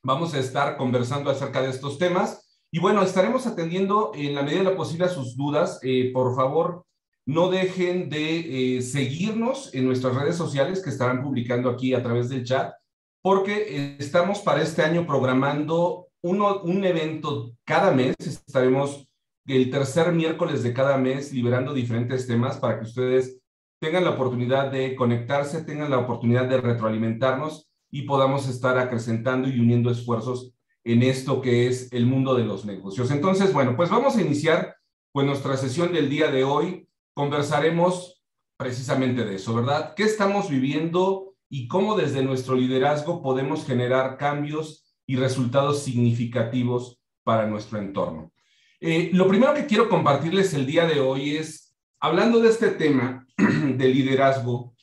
Vamos a estar conversando acerca de estos temas y bueno, estaremos atendiendo en la medida de lo posible a sus dudas. Por favor, no dejen de seguirnos en nuestras redes sociales que estarán publicando aquí a través del chat, porque estamos para este año programando un evento cada mes. Estaremos el tercer miércoles de cada mes liberando diferentes temas para que ustedes tengan la oportunidad de conectarse, tengan la oportunidad de retroalimentarnos y podamos estar acrecentando y uniendo esfuerzos en esto que es el mundo de los negocios. Entonces, bueno, pues vamos a iniciar con nuestra sesión del día de hoy. Conversaremos precisamente de eso, ¿verdad? ¿Qué estamos viviendo y cómo desde nuestro liderazgo podemos generar cambios y resultados significativos para nuestro entorno? Lo primero que quiero compartirles el día de hoy es, hablando de este tema de liderazgo,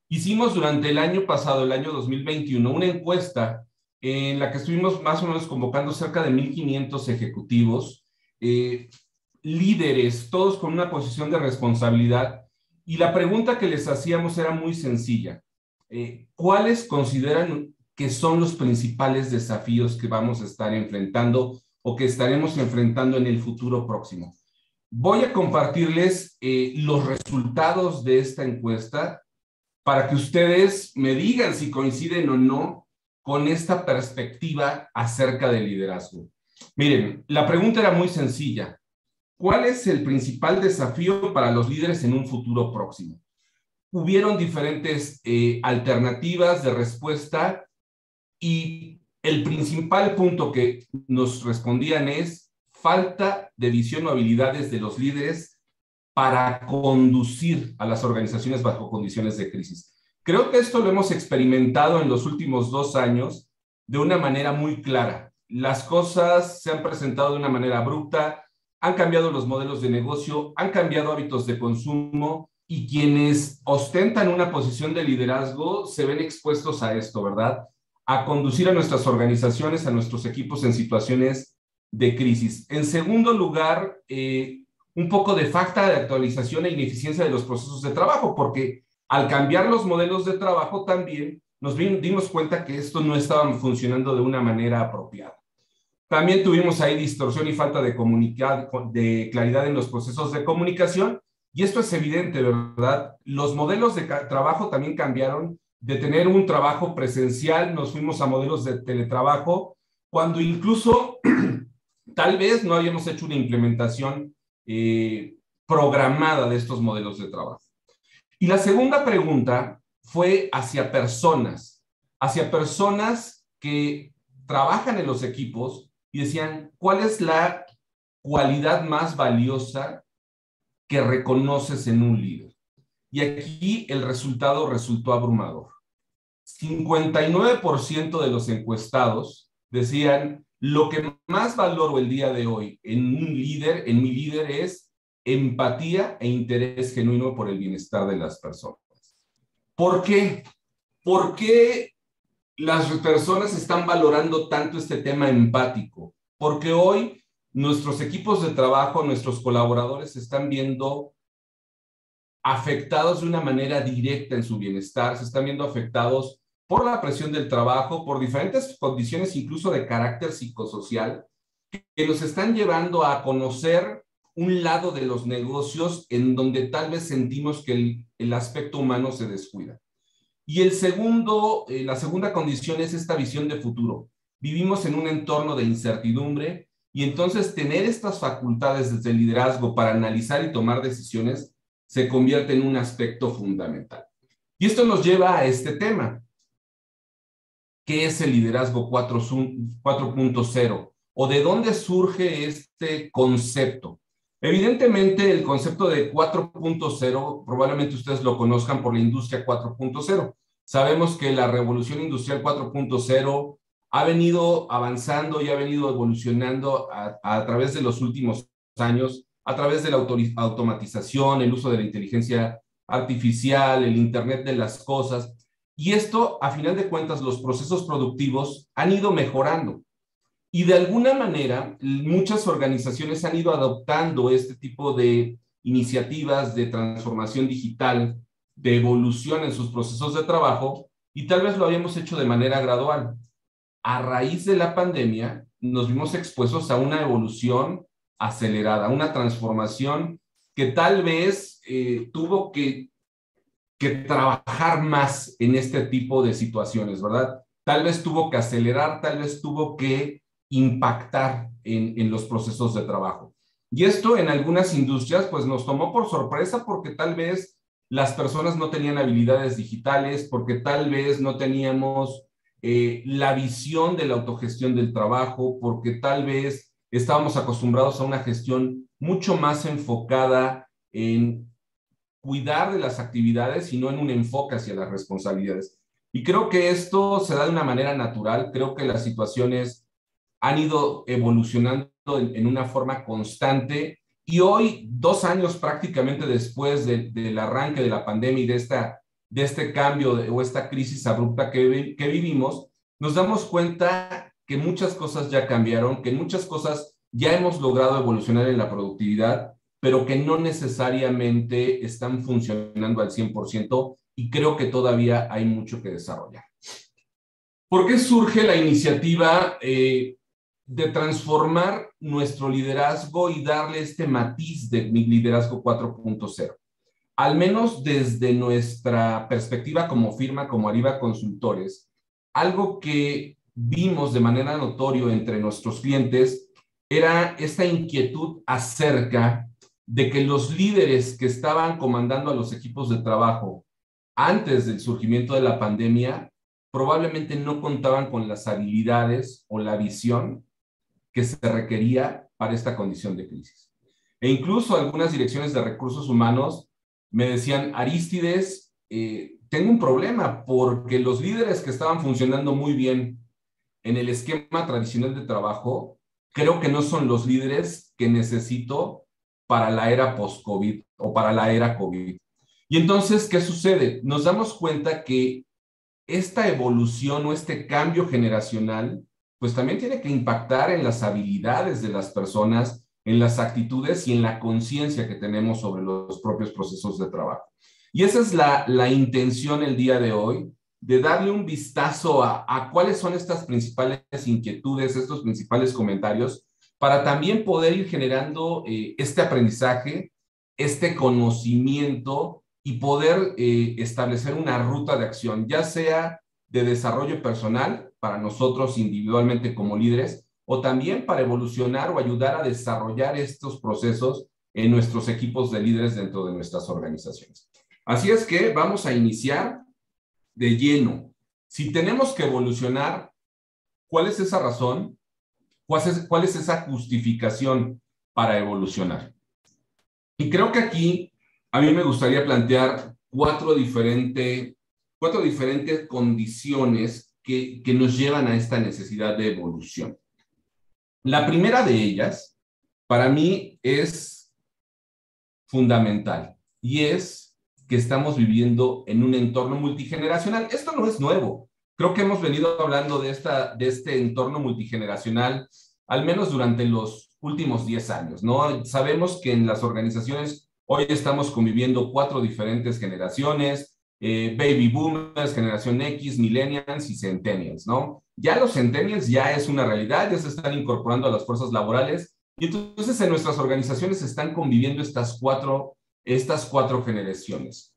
hicimos durante el año pasado, el año 2021, una encuesta en la que estuvimos más o menos convocando cerca de 1,500 ejecutivos, líderes, todos con una posición de responsabilidad, y la pregunta que les hacíamos era muy sencilla. ¿Cuáles consideran que son los principales desafíos que vamos a estar enfrentando o que estaremos enfrentando en el futuro próximo? Voy a compartirles los resultados de esta encuesta para que ustedes me digan si coinciden o no con esta perspectiva acerca del liderazgo. Miren, la pregunta era muy sencilla. ¿Cuál es el principal desafío para los líderes en un futuro próximo? Hubieron diferentes alternativas de respuesta y el principal punto que nos respondían es falta de visión o habilidades de los líderes para conducir a las organizaciones bajo condiciones de crisis. Creo que esto lo hemos experimentado en los últimos 2 años de una manera muy clara. Las cosas se han presentado de una manera abrupta, han cambiado los modelos de negocio, han cambiado hábitos de consumo y quienes ostentan una posición de liderazgo se ven expuestos a esto, ¿verdad? A conducir a nuestras organizaciones, a nuestros equipos en situaciones de crisis. En segundo lugar, un poco de falta de actualización e ineficiencia de los procesos de trabajo, porque al cambiar los modelos de trabajo también nos dimos cuenta que esto no estaba funcionando de una manera apropiada. También tuvimos ahí distorsión y falta de claridad en los procesos de comunicación, y esto es evidente, ¿verdad? Los modelos de trabajo también cambiaron. De tener un trabajo presencial, nos fuimos a modelos de teletrabajo, cuando incluso tal vez no habíamos hecho una implementación programada de estos modelos de trabajo. Y la segunda pregunta fue hacia personas que trabajan en los equipos y decían, ¿cuál es la cualidad más valiosa que reconoces en un líder? Y aquí el resultado resultó abrumador. 59% de los encuestados decían, lo que más valoro el día de hoy en mi líder es empatía e interés genuino por el bienestar de las personas. ¿Por qué? ¿Por qué las personas están valorando tanto este tema empático? Porque hoy nuestros equipos de trabajo, nuestros colaboradores se están viendo afectados de una manera directa en su bienestar, se están viendo afectados por la presión del trabajo, por diferentes condiciones incluso de carácter psicosocial, que nos están llevando a conocer un lado de los negocios en donde tal vez sentimos que el aspecto humano se descuida. Y la segunda condición es esta visión de futuro. Vivimos en un entorno de incertidumbre y entonces tener estas facultades desde el liderazgo para analizar y tomar decisiones se convierte en un aspecto fundamental. Y esto nos lleva a este tema. ¿Qué es el liderazgo 4.0? ¿O de dónde surge este concepto? Evidentemente, el concepto de 4.0, probablemente ustedes lo conozcan por la industria 4.0. Sabemos que la revolución industrial 4.0 ha venido avanzando y ha venido evolucionando a través de los últimos años, a través de la automatización, el uso de la inteligencia artificial, el Internet de las cosas. Y esto, a final de cuentas, los procesos productivos han ido mejorando. Y de alguna manera, muchas organizaciones han ido adoptando este tipo de iniciativas de transformación digital, de evolución en sus procesos de trabajo, y tal vez lo habíamos hecho de manera gradual. a raíz de la pandemia nos vimos expuestos a una evolución acelerada, una transformación que tal vez tuvo que trabajar más en este tipo de situaciones, ¿verdad? Tal vez tuvo que acelerar, tal vez tuvo que impactar en los procesos de trabajo. Y esto en algunas industrias pues nos tomó por sorpresa porque tal vez las personas no tenían habilidades digitales, porque tal vez no teníamos la visión de la autogestión del trabajo, porque tal vez estábamos acostumbrados a una gestión mucho más enfocada en cuidar de las actividades y no en un enfoque hacia las responsabilidades. Y creo que esto se da de una manera natural, creo que las situaciones han ido evolucionando en una forma constante y hoy, 2 años prácticamente después del arranque de la pandemia y de este cambio o esta crisis abrupta que vivimos, nos damos cuenta que muchas cosas ya cambiaron, que muchas cosas ya hemos logrado evolucionar en la productividad, pero que no necesariamente están funcionando al 100% y creo que todavía hay mucho que desarrollar. ¿Por qué surge la iniciativa de transformar nuestro liderazgo y darle este matiz de mi liderazgo 4.0? Al menos desde nuestra perspectiva como firma, como Ariba Consultores, algo que vimos de manera notoria entre nuestros clientes era esta inquietud acerca de que los líderes que estaban comandando a los equipos de trabajo antes del surgimiento de la pandemia probablemente no contaban con las habilidades o la visión que se requería para esta condición de crisis. E incluso algunas direcciones de recursos humanos me decían, Arístides, tengo un problema porque los líderes que estaban funcionando muy bien en el esquema tradicional de trabajo, creo que no son los líderes que necesito para la era post-COVID o para la era COVID. Y entonces, ¿qué sucede? Nos damos cuenta que esta evolución o este cambio generacional, pues también tiene que impactar en las habilidades de las personas, en las actitudes y en la conciencia que tenemos sobre los propios procesos de trabajo. Y esa es la intención el día de hoy, de darle un vistazo a cuáles son estas principales inquietudes, estos principales comentarios, para también poder ir generando este aprendizaje, este conocimiento y poder establecer una ruta de acción, ya sea de desarrollo personal para nosotros individualmente como líderes, o también para evolucionar o ayudar a desarrollar estos procesos en nuestros equipos de líderes dentro de nuestras organizaciones. Así es que vamos a iniciar de lleno. Si tenemos que evolucionar, ¿cuál es esa razón? ¿Cuál es esa justificación para evolucionar? Y creo que aquí a mí me gustaría plantear cuatro diferentes condiciones que nos llevan a esta necesidad de evolución. La primera de ellas, para mí, es fundamental y es que estamos viviendo en un entorno multigeneracional. Esto no es nuevo. Creo que hemos venido hablando de este entorno multigeneracional al menos durante los últimos 10 años, ¿no? Sabemos que en las organizaciones hoy estamos conviviendo 4 diferentes generaciones, baby boomers, generación X, millennials y centennials, ¿no? Ya los centennials ya es una realidad, ya se están incorporando a las fuerzas laborales y entonces en nuestras organizaciones están conviviendo estas cuatro generaciones.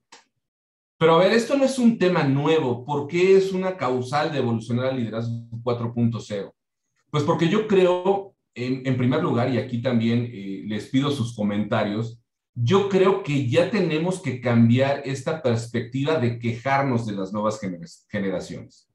Pero a ver, esto no es un tema nuevo. ¿Por qué es una causal de evolucionar al liderazgo 4.0? Pues porque yo creo, en primer lugar, y aquí también les pido sus comentarios, yo creo que ya tenemos que cambiar esta perspectiva de quejarnos de las nuevas generaciones.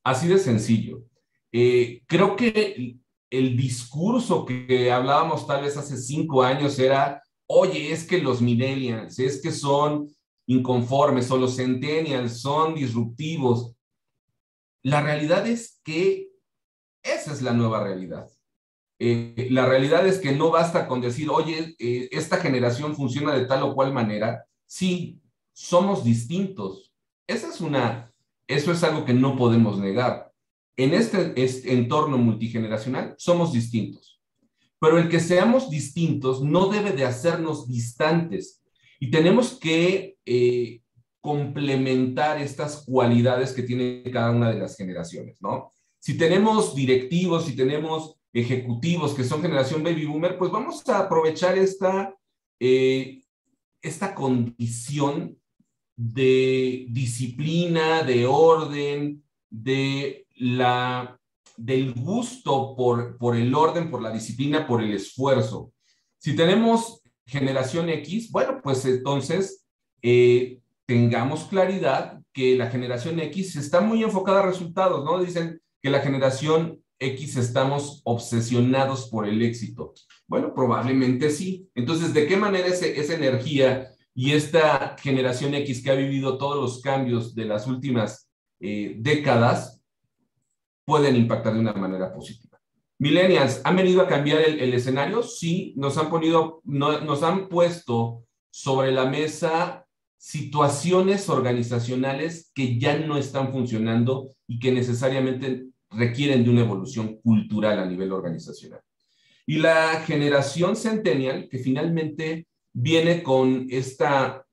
Así de sencillo. Creo que el discurso que hablábamos tal vez hace 5 años era, oye, es que los millennials, es que son inconformes, o los centennials son disruptivos. La realidad es que esa es la nueva realidad. La realidad es que no basta con decir, oye, esta generación funciona de tal o cual manera. Sí, somos distintos. Eso es algo que no podemos negar. En este entorno multigeneracional somos distintos. Pero el que seamos distintos no debe de hacernos distantes. Y tenemos que complementar estas cualidades que tiene cada una de las generaciones, ¿no? Si tenemos directivos, si tenemos ejecutivos que son generación baby boomer, pues vamos a aprovechar esta condición de disciplina, de orden, del gusto por el orden, por la disciplina, por el esfuerzo. Si tenemos generación X, bueno, pues entonces tengamos claridad que la generación X está muy enfocada a resultados, ¿no? Dicen que la generación X estamos obsesionados por el éxito. Bueno, probablemente sí. Entonces, ¿de qué manera esa energía y esta generación X que ha vivido todos los cambios de las últimas décadas pueden impactar de una manera positiva? Millennials, ¿han venido a cambiar el escenario? Sí, nos han puesto sobre la mesa situaciones organizacionales que ya no están funcionando y que necesariamente requieren de una evolución cultural a nivel organizacional. Y la generación centennial, que finalmente viene con esta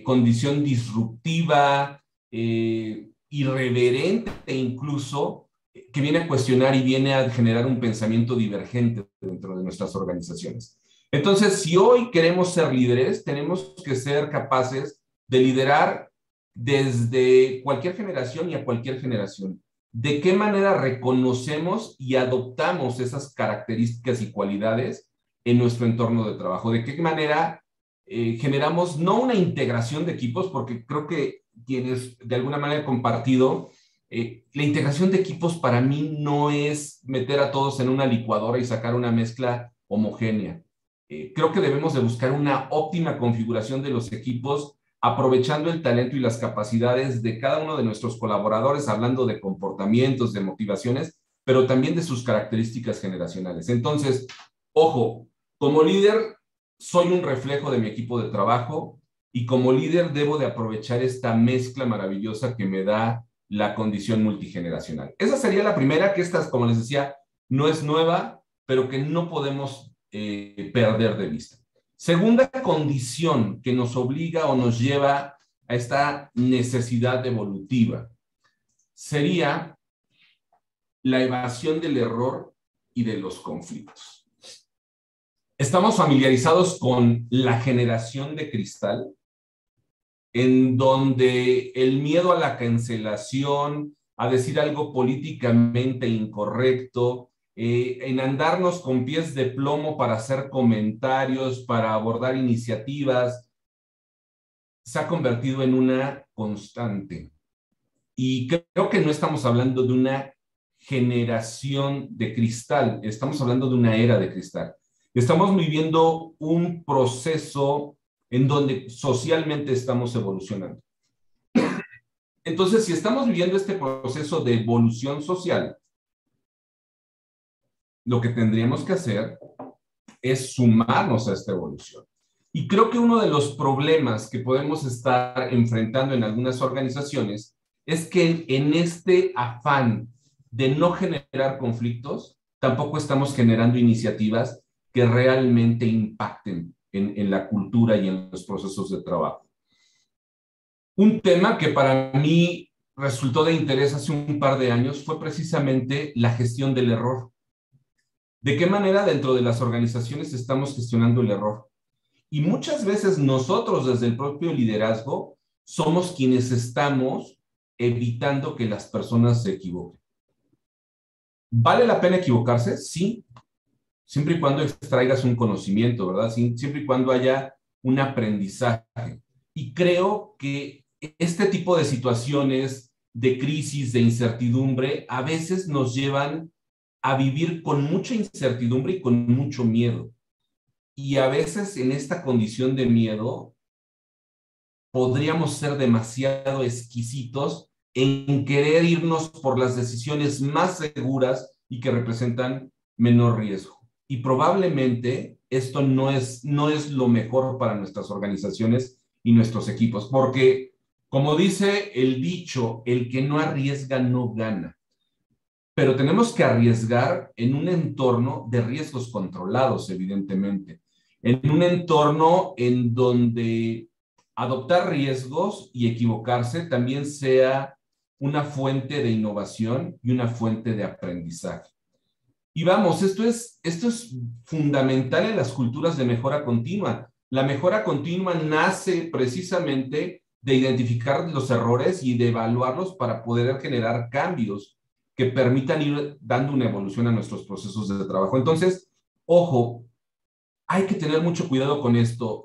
condición disruptiva, irreverente incluso, que viene a cuestionar y viene a generar un pensamiento divergente dentro de nuestras organizaciones. Entonces, si hoy queremos ser líderes, tenemos que ser capaces de liderar desde cualquier generación y a cualquier generación. ¿De qué manera reconocemos y adoptamos esas características y cualidades en nuestro entorno de trabajo? ¿De qué manera generamos no una integración de equipos? Porque creo que quienes de alguna manera he compartido, la integración de equipos para mí no es meter a todos en una licuadora y sacar una mezcla homogénea. Creo que debemos de buscar una óptima configuración de los equipos, aprovechando el talento y las capacidades de cada uno de nuestros colaboradores, hablando de comportamientos, de motivaciones, pero también de sus características generacionales. Entonces, ojo, como líder soy un reflejo de mi equipo de trabajo y como líder debo de aprovechar esta mezcla maravillosa que me da la condición multigeneracional. Esa sería la primera, que esta, como les decía, no es nueva, pero que no podemos perder de vista. Segunda condición que nos obliga o nos lleva a esta necesidad evolutiva sería la evasión del error y de los conflictos. Estamos familiarizados con la generación de cristal, en donde el miedo a la cancelación, a decir algo políticamente incorrecto, en andarnos con pies de plomo para hacer comentarios, para abordar iniciativas, se ha convertido en una constante. Y creo que no estamos hablando de una generación de cristal, estamos hablando de una era de cristal. Estamos viviendo un proceso en donde socialmente estamos evolucionando. Entonces, si estamos viviendo este proceso de evolución social, lo que tendríamos que hacer es sumarnos a esta evolución. Y creo que uno de los problemas que podemos estar enfrentando en algunas organizaciones es que en este afán de no generar conflictos, tampoco estamos generando iniciativas que realmente impacten en la cultura y en los procesos de trabajo. Un tema que para mí resultó de interés hace un par de años fue precisamente la gestión del error. ¿De qué manera dentro de las organizaciones estamos gestionando el error? Y muchas veces nosotros desde el propio liderazgo somos quienes estamos evitando que las personas se equivoquen. ¿Vale la pena equivocarse? Sí, siempre y cuando extraigas un conocimiento, ¿verdad? Siempre y cuando haya un aprendizaje. Y creo que este tipo de situaciones de crisis, de incertidumbre, a veces nos llevan a vivir con mucha incertidumbre y con mucho miedo. Y a veces en esta condición de miedo podríamos ser demasiado exquisitos en querer irnos por las decisiones más seguras y que representan menor riesgo. Y probablemente esto no es lo mejor para nuestras organizaciones y nuestros equipos, porque como dice el dicho, el que no arriesga no gana. Pero tenemos que arriesgar en un entorno de riesgos controlados, evidentemente. En un entorno en donde adoptar riesgos y equivocarse también sea una fuente de innovación y una fuente de aprendizaje. Y vamos, esto es fundamental en las culturas de mejora continua. La mejora continua nace precisamente de identificar los errores y de evaluarlos para poder generar cambios que permitan ir dando una evolución a nuestros procesos de trabajo. Entonces, ojo, hay que tener mucho cuidado con esto.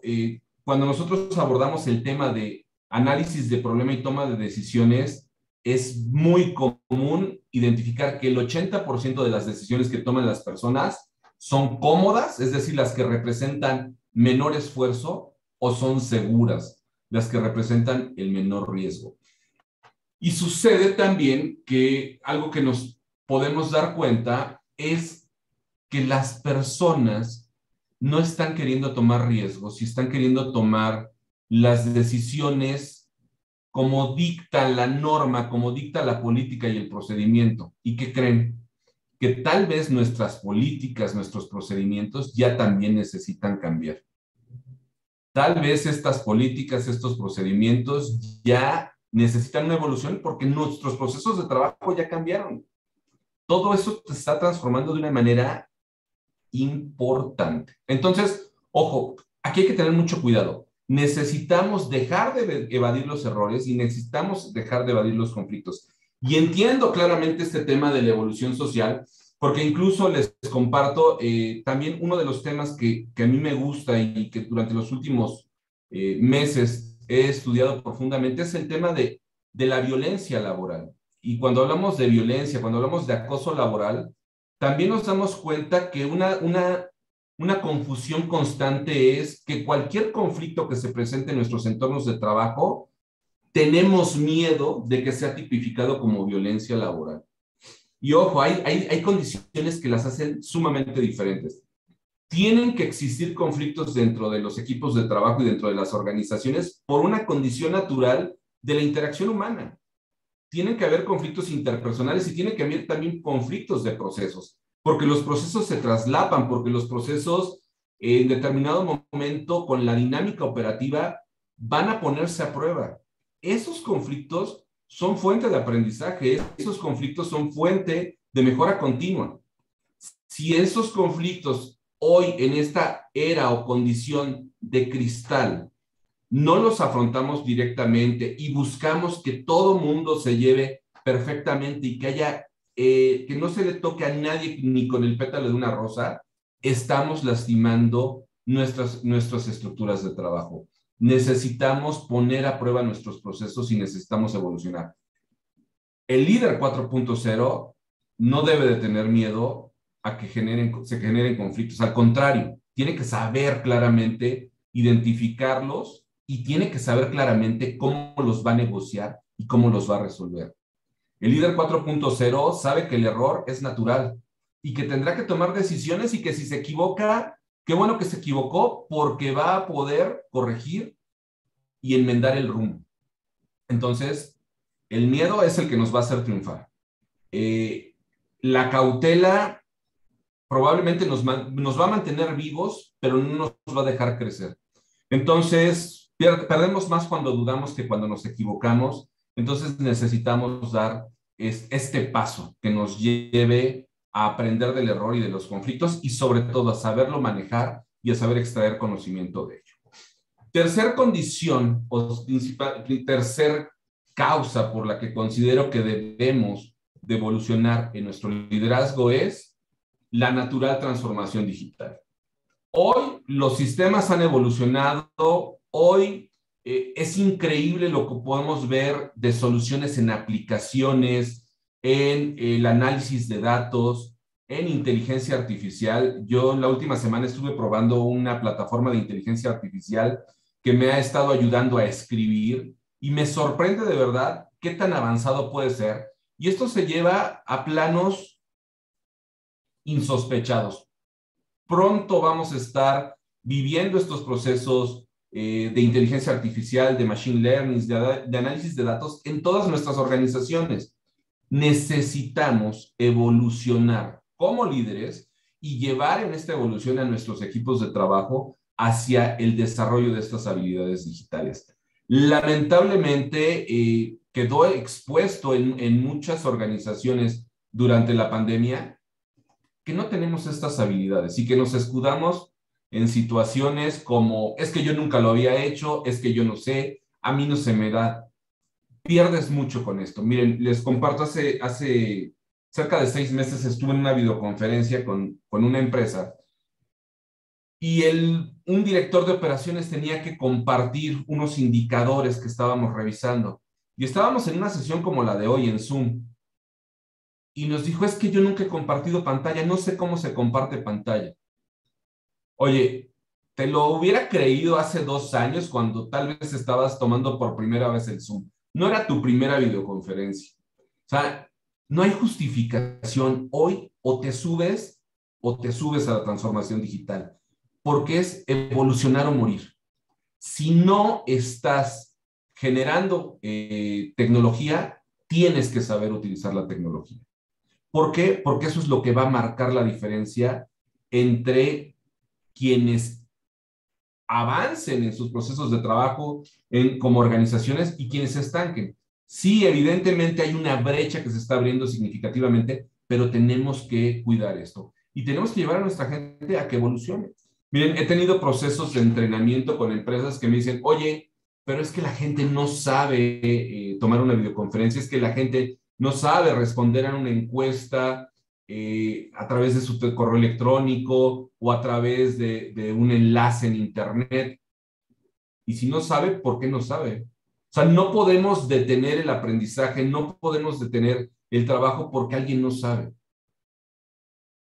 Cuando nosotros abordamos el tema de análisis de problema y toma de decisiones, es muy común identificar que el 80% de las decisiones que toman las personas son cómodas, es decir, las que representan menor esfuerzo, o son seguras, las que representan el menor riesgo. Y sucede también que algo que nos podemos dar cuenta es que las personas no están queriendo tomar riesgos y están queriendo tomar las decisiones como dicta la norma, como dicta la política y el procedimiento. ¿Y qué creen? Que tal vez nuestras políticas, nuestros procedimientos ya también necesitan cambiar. Tal vez estas políticas, estos procedimientos ya necesitan una evolución porque nuestros procesos de trabajo ya cambiaron. Todo eso se está transformando de una manera importante. Entonces, ojo, aquí hay que tener mucho cuidado. Necesitamos dejar de evadir los errores y necesitamos dejar de evadir los conflictos. Y entiendo claramente este tema de la evolución social, porque incluso les comparto también uno de los temas que a mí me gusta y que durante los últimos meses he estudiado profundamente es el tema de la violencia laboral. Y cuando hablamos de violencia, cuando hablamos de acoso laboral, también nos damos cuenta que una confusión constante es que cualquier conflicto que se presente en nuestros entornos de trabajo, tenemos miedo de que sea tipificado como violencia laboral. Y ojo, hay condiciones que las hacen sumamente diferentes. Tienen que existir conflictos dentro de los equipos de trabajo y dentro de las organizaciones por una condición natural de la interacción humana. Tienen que haber conflictos interpersonales y tiene que haber también conflictos de procesos, porque los procesos se traslapan, porque los procesos en determinado momento con la dinámica operativa van a ponerse a prueba. Esos conflictos son fuente de aprendizaje, esos conflictos son fuente de mejora continua. Si esos conflictos hoy en esta era o condición de cristal no los afrontamos directamente y buscamos que todo mundo se lleve perfectamente y que haya, que no se le toque a nadie ni con el pétalo de una rosa, estamos lastimando nuestras estructuras de trabajo. Necesitamos poner a prueba nuestros procesos y necesitamos evolucionar. El líder 4.0 no debe de tener miedo a que se generen conflictos. Al contrario, tiene que saber claramente identificarlos y tiene que saber claramente cómo los va a negociar y cómo los va a resolver. El líder 4.0 sabe que el error es natural y que tendrá que tomar decisiones y que si se equivoca, qué bueno que se equivocó porque va a poder corregir y enmendar el rumbo. Entonces, el miedo es el que nos va a hacer triunfar. La cautela probablemente nos va a mantener vivos, pero no nos va a dejar crecer. Entonces, perdemos más cuando dudamos que cuando nos equivocamos. Entonces, necesitamos dar este paso que nos lleve a aprender del error y de los conflictos y sobre todo a saberlo manejar y a saber extraer conocimiento de ello. Tercer condición o tercer causa por la que considero que debemos de evolucionar en nuestro liderazgo es la natural transformación digital. Hoy los sistemas han evolucionado, hoy es increíble lo que podemos ver de soluciones en aplicaciones, en el análisis de datos, en inteligencia artificial. Yo la última semana estuve probando una plataforma de inteligencia artificial que me ha estado ayudando a escribir y me sorprende de verdad qué tan avanzado puede ser. Y esto se lleva a planos insospechados. Pronto vamos a estar viviendo estos procesos de inteligencia artificial, de machine learning, de análisis de datos en todas nuestras organizaciones. Necesitamos evolucionar como líderes y llevar en esta evolución a nuestros equipos de trabajo hacia el desarrollo de estas habilidades digitales. Lamentablemente, quedó expuesto en muchas organizaciones durante la pandemia, que no tenemos estas habilidades y que nos escudamos en situaciones como, es que yo nunca lo había hecho, es que yo no sé, a mí no se me da. Pierdes mucho con esto. Miren, les comparto, hace cerca de 6 meses estuve en una videoconferencia con una empresa y un director de operaciones tenía que compartir unos indicadores que estábamos revisando. Y estábamos en una sesión como la de hoy en Zoom. Y nos dijo, es que yo nunca he compartido pantalla, no sé cómo se comparte pantalla. Oye, te lo hubiera creído hace 2 años cuando tal vez estabas tomando por primera vez el Zoom. No era tu primera videoconferencia. O sea, no hay justificación. Hoy o te subes a la transformación digital, porque es evolucionar o morir. Si no estás generando tecnología, tienes que saber utilizar la tecnología. ¿Por qué? Porque eso es lo que va a marcar la diferencia entre quienes avancen en sus procesos de trabajo como organizaciones y quienes se estanquen. Sí, evidentemente hay una brecha que se está abriendo significativamente, pero tenemos que cuidar esto y tenemos que llevar a nuestra gente a que evolucione. Miren, he tenido procesos de entrenamiento con empresas que me dicen, oye, pero es que la gente no sabe tomar una videoconferencia, es que la gente no sabe responder a una encuesta a través de su correo electrónico o a través de un enlace en internet. Y si no sabe, ¿por qué no sabe? O sea, no podemos detener el aprendizaje, no podemos detener el trabajo porque alguien no sabe.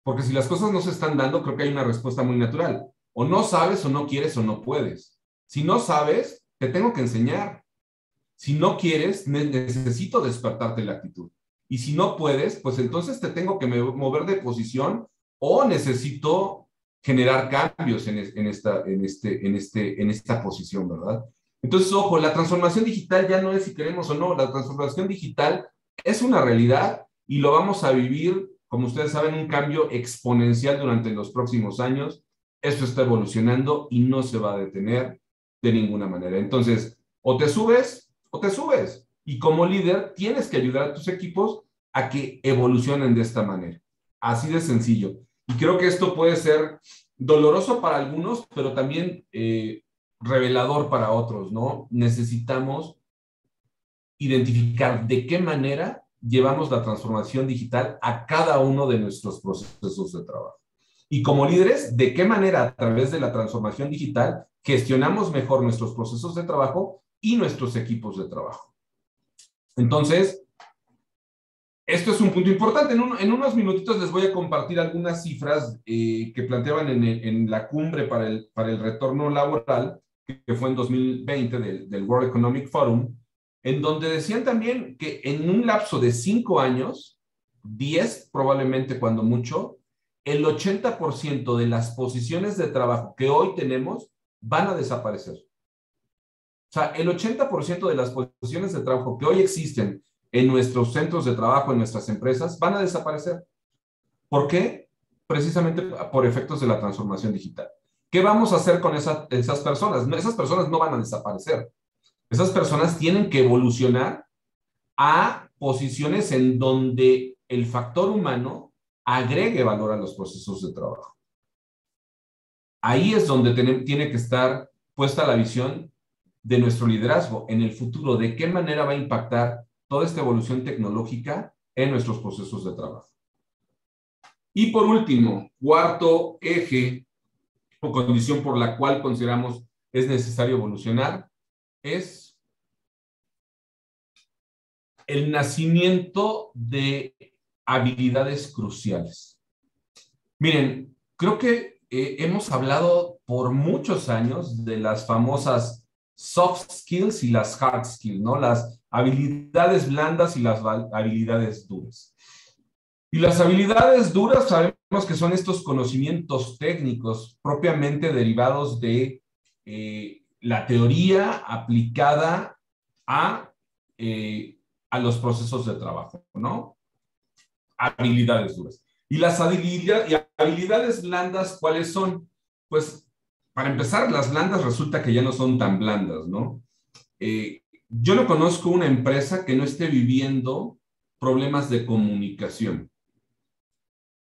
Porque si las cosas no se están dando, creo que hay una respuesta muy natural. O no sabes, o no quieres, o no puedes. Si no sabes, te tengo que enseñar. Si no quieres, necesito despertarte la actitud. Y si no puedes, pues entonces te tengo que mover de posición o necesito generar cambios en esta posición, ¿verdad? Entonces, ojo, la transformación digital ya no es si queremos o no, la transformación digital es una realidad y lo vamos a vivir, como ustedes saben, un cambio exponencial durante los próximos años. Esto está evolucionando y no se va a detener de ninguna manera. Entonces, o te subes o te subes. Y como líder tienes que ayudar a tus equipos a que evolucionen de esta manera. Así de sencillo. Y creo que esto puede ser doloroso para algunos, pero también revelador para otros, ¿no? Necesitamos identificar de qué manera llevamos la transformación digital a cada uno de nuestros procesos de trabajo. Y como líderes, de qué manera a través de la transformación digital gestionamos mejor nuestros procesos de trabajo y nuestros equipos de trabajo. Entonces, esto es un punto importante. En unos minutitos les voy a compartir algunas cifras que planteaban en la cumbre para el retorno laboral, que fue en 2020 del World Economic Forum, en donde decían también que en un lapso de 5 años, 10 probablemente cuando mucho, el 80% de las posiciones de trabajo que hoy tenemos van a desaparecer. O sea, el 80% de las posiciones de trabajo que hoy existen en nuestros centros de trabajo, en nuestras empresas, van a desaparecer. ¿Por qué? Precisamente por efectos de la transformación digital. ¿Qué vamos a hacer con esas personas? Esas personas no van a desaparecer. Esas personas tienen que evolucionar a posiciones en donde el factor humano agregue valor a los procesos de trabajo. Ahí es donde tiene que estar puesta la visión de nuestro liderazgo en el futuro, de qué manera va a impactar toda esta evolución tecnológica en nuestros procesos de trabajo. Y por último, cuarto eje o condición por la cual consideramos es necesario evolucionar es el nacimiento de habilidades cruciales. Miren, creo que hemos hablado por muchos años de las famosas soft skills y las hard skills, ¿no? Las habilidades blandas y las habilidades duras. Y las habilidades duras sabemos que son estos conocimientos técnicos propiamente derivados de la teoría aplicada a los procesos de trabajo, ¿no? Habilidades duras. Y las habilidades blandas, ¿cuáles son? Pues, para empezar, las blandas resulta que ya no son tan blandas, ¿no? Yo no conozco una empresa que no esté viviendo problemas de comunicación.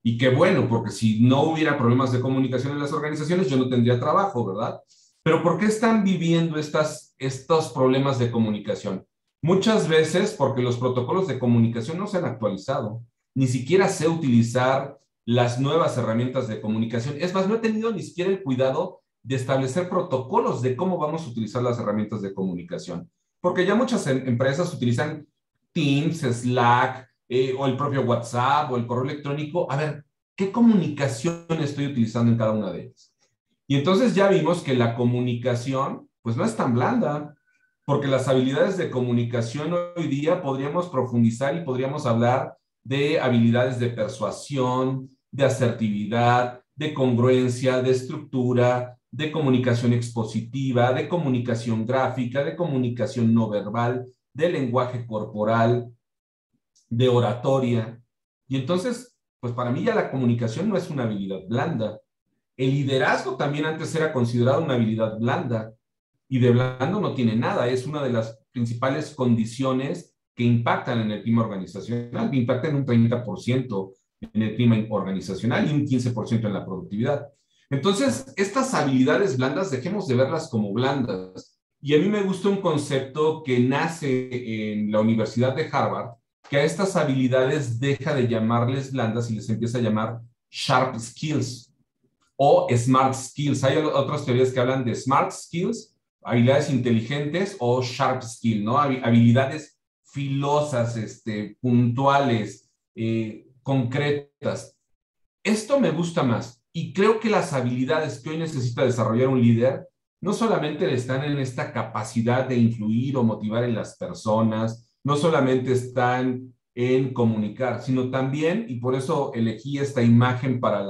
Y qué bueno, porque si no hubiera problemas de comunicación en las organizaciones, yo no tendría trabajo, ¿verdad? Pero ¿por qué están viviendo estos problemas de comunicación? Muchas veces porque los protocolos de comunicación no se han actualizado. Ni siquiera sé utilizar las nuevas herramientas de comunicación. Es más, no he tenido ni siquiera el cuidado de establecer protocolos de cómo vamos a utilizar las herramientas de comunicación. Porque ya muchas empresas utilizan Teams, Slack, o el propio WhatsApp o el correo electrónico. A ver, ¿qué comunicación estoy utilizando en cada una de ellas? Y entonces ya vimos que la comunicación, pues no es tan blanda, porque las habilidades de comunicación hoy día podríamos profundizar y podríamos hablar de habilidades de persuasión, de asertividad, de congruencia, de estructura, de comunicación expositiva, de comunicación gráfica, de comunicación no verbal, de lenguaje corporal, de oratoria. Y entonces, pues para mí ya la comunicación no es una habilidad blanda. El liderazgo también antes era considerado una habilidad blanda y de blando no tiene nada. Es una de las principales condiciones que impactan en el clima organizacional, que impactan un 30% en el clima organizacional y un 15% en la productividad. Entonces, estas habilidades blandas, dejemos de verlas como blandas. Y a mí me gusta un concepto que nace en la Universidad de Harvard, que a estas habilidades deja de llamarles blandas y les empieza a llamar sharp skills o smart skills. Hay otras teorías que hablan de smart skills, habilidades inteligentes, o sharp skill, ¿no? Habilidades filosas, puntuales, concretas. Esto me gusta más y creo que las habilidades que hoy necesita desarrollar un líder no solamente están en esta capacidad de influir o motivar en las personas, no solamente están en comunicar, sino también, y por eso elegí esta imagen para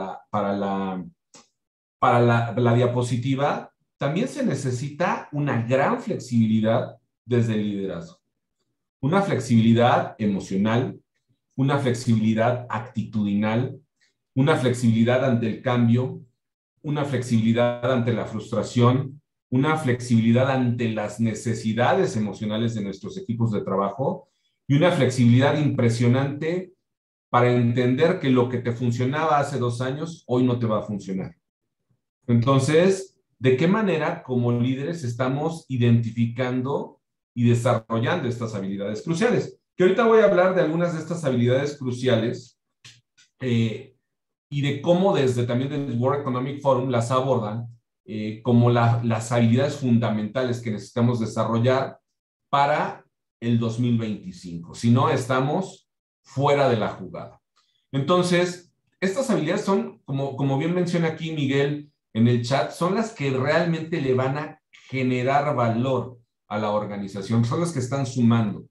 la diapositiva, también se necesita una gran flexibilidad desde el liderazgo. Una flexibilidad emocional, una flexibilidad actitudinal, una flexibilidad ante el cambio, una flexibilidad ante la frustración, una flexibilidad ante las necesidades emocionales de nuestros equipos de trabajo y una flexibilidad impresionante para entender que lo que te funcionaba hace 2 años, hoy no te va a funcionar. Entonces, ¿de qué manera como líderes estamos identificando y desarrollando estas habilidades cruciales? Que ahorita voy a hablar de algunas de estas habilidades cruciales y de cómo desde también del World Economic Forum las abordan como las habilidades fundamentales que necesitamos desarrollar para el 2025. Si no, estamos fuera de la jugada. Entonces, estas habilidades son, como bien menciona aquí Miguel en el chat, son las que realmente le van a generar valor a la organización, son las que están sumando.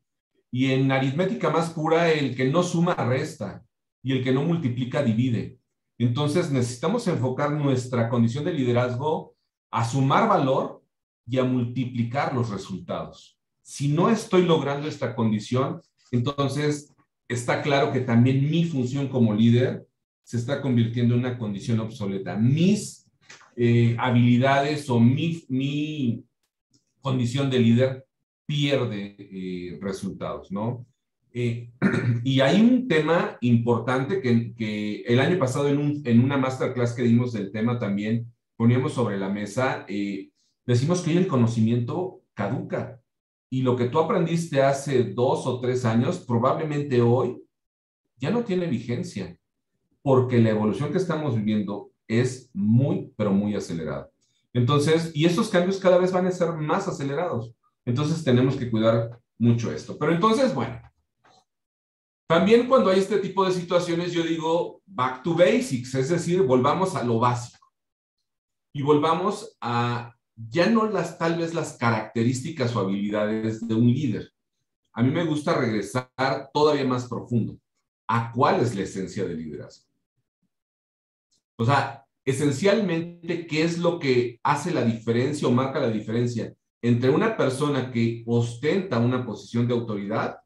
Y en aritmética más pura, el que no suma resta y el que no multiplica divide. Entonces necesitamos enfocar nuestra condición de liderazgo a sumar valor y a multiplicar los resultados. Si no estoy logrando esta condición, entonces está claro que también mi función como líder se está convirtiendo en una condición obsoleta. Mis habilidades o mi condición de líder pierde resultados, ¿no? Y hay un tema importante que el año pasado en una masterclass que dimos del tema también poníamos sobre la mesa, decimos que hoy el conocimiento caduca y lo que tú aprendiste hace 2 o 3 años probablemente hoy ya no tiene vigencia porque la evolución que estamos viviendo es muy, pero muy acelerada. Entonces, y estos cambios cada vez van a ser más acelerados. Entonces tenemos que cuidar mucho esto. Pero entonces, bueno, también cuando hay este tipo de situaciones, yo digo back to basics, es decir, volvamos a lo básico y volvamos a ya no tal vez las características o habilidades de un líder. A mí me gusta regresar todavía más profundo. ¿A cuál es la esencia del liderazgo? O sea, esencialmente, ¿qué es lo que hace la diferencia o marca la diferencia entre una persona que ostenta una posición de autoridad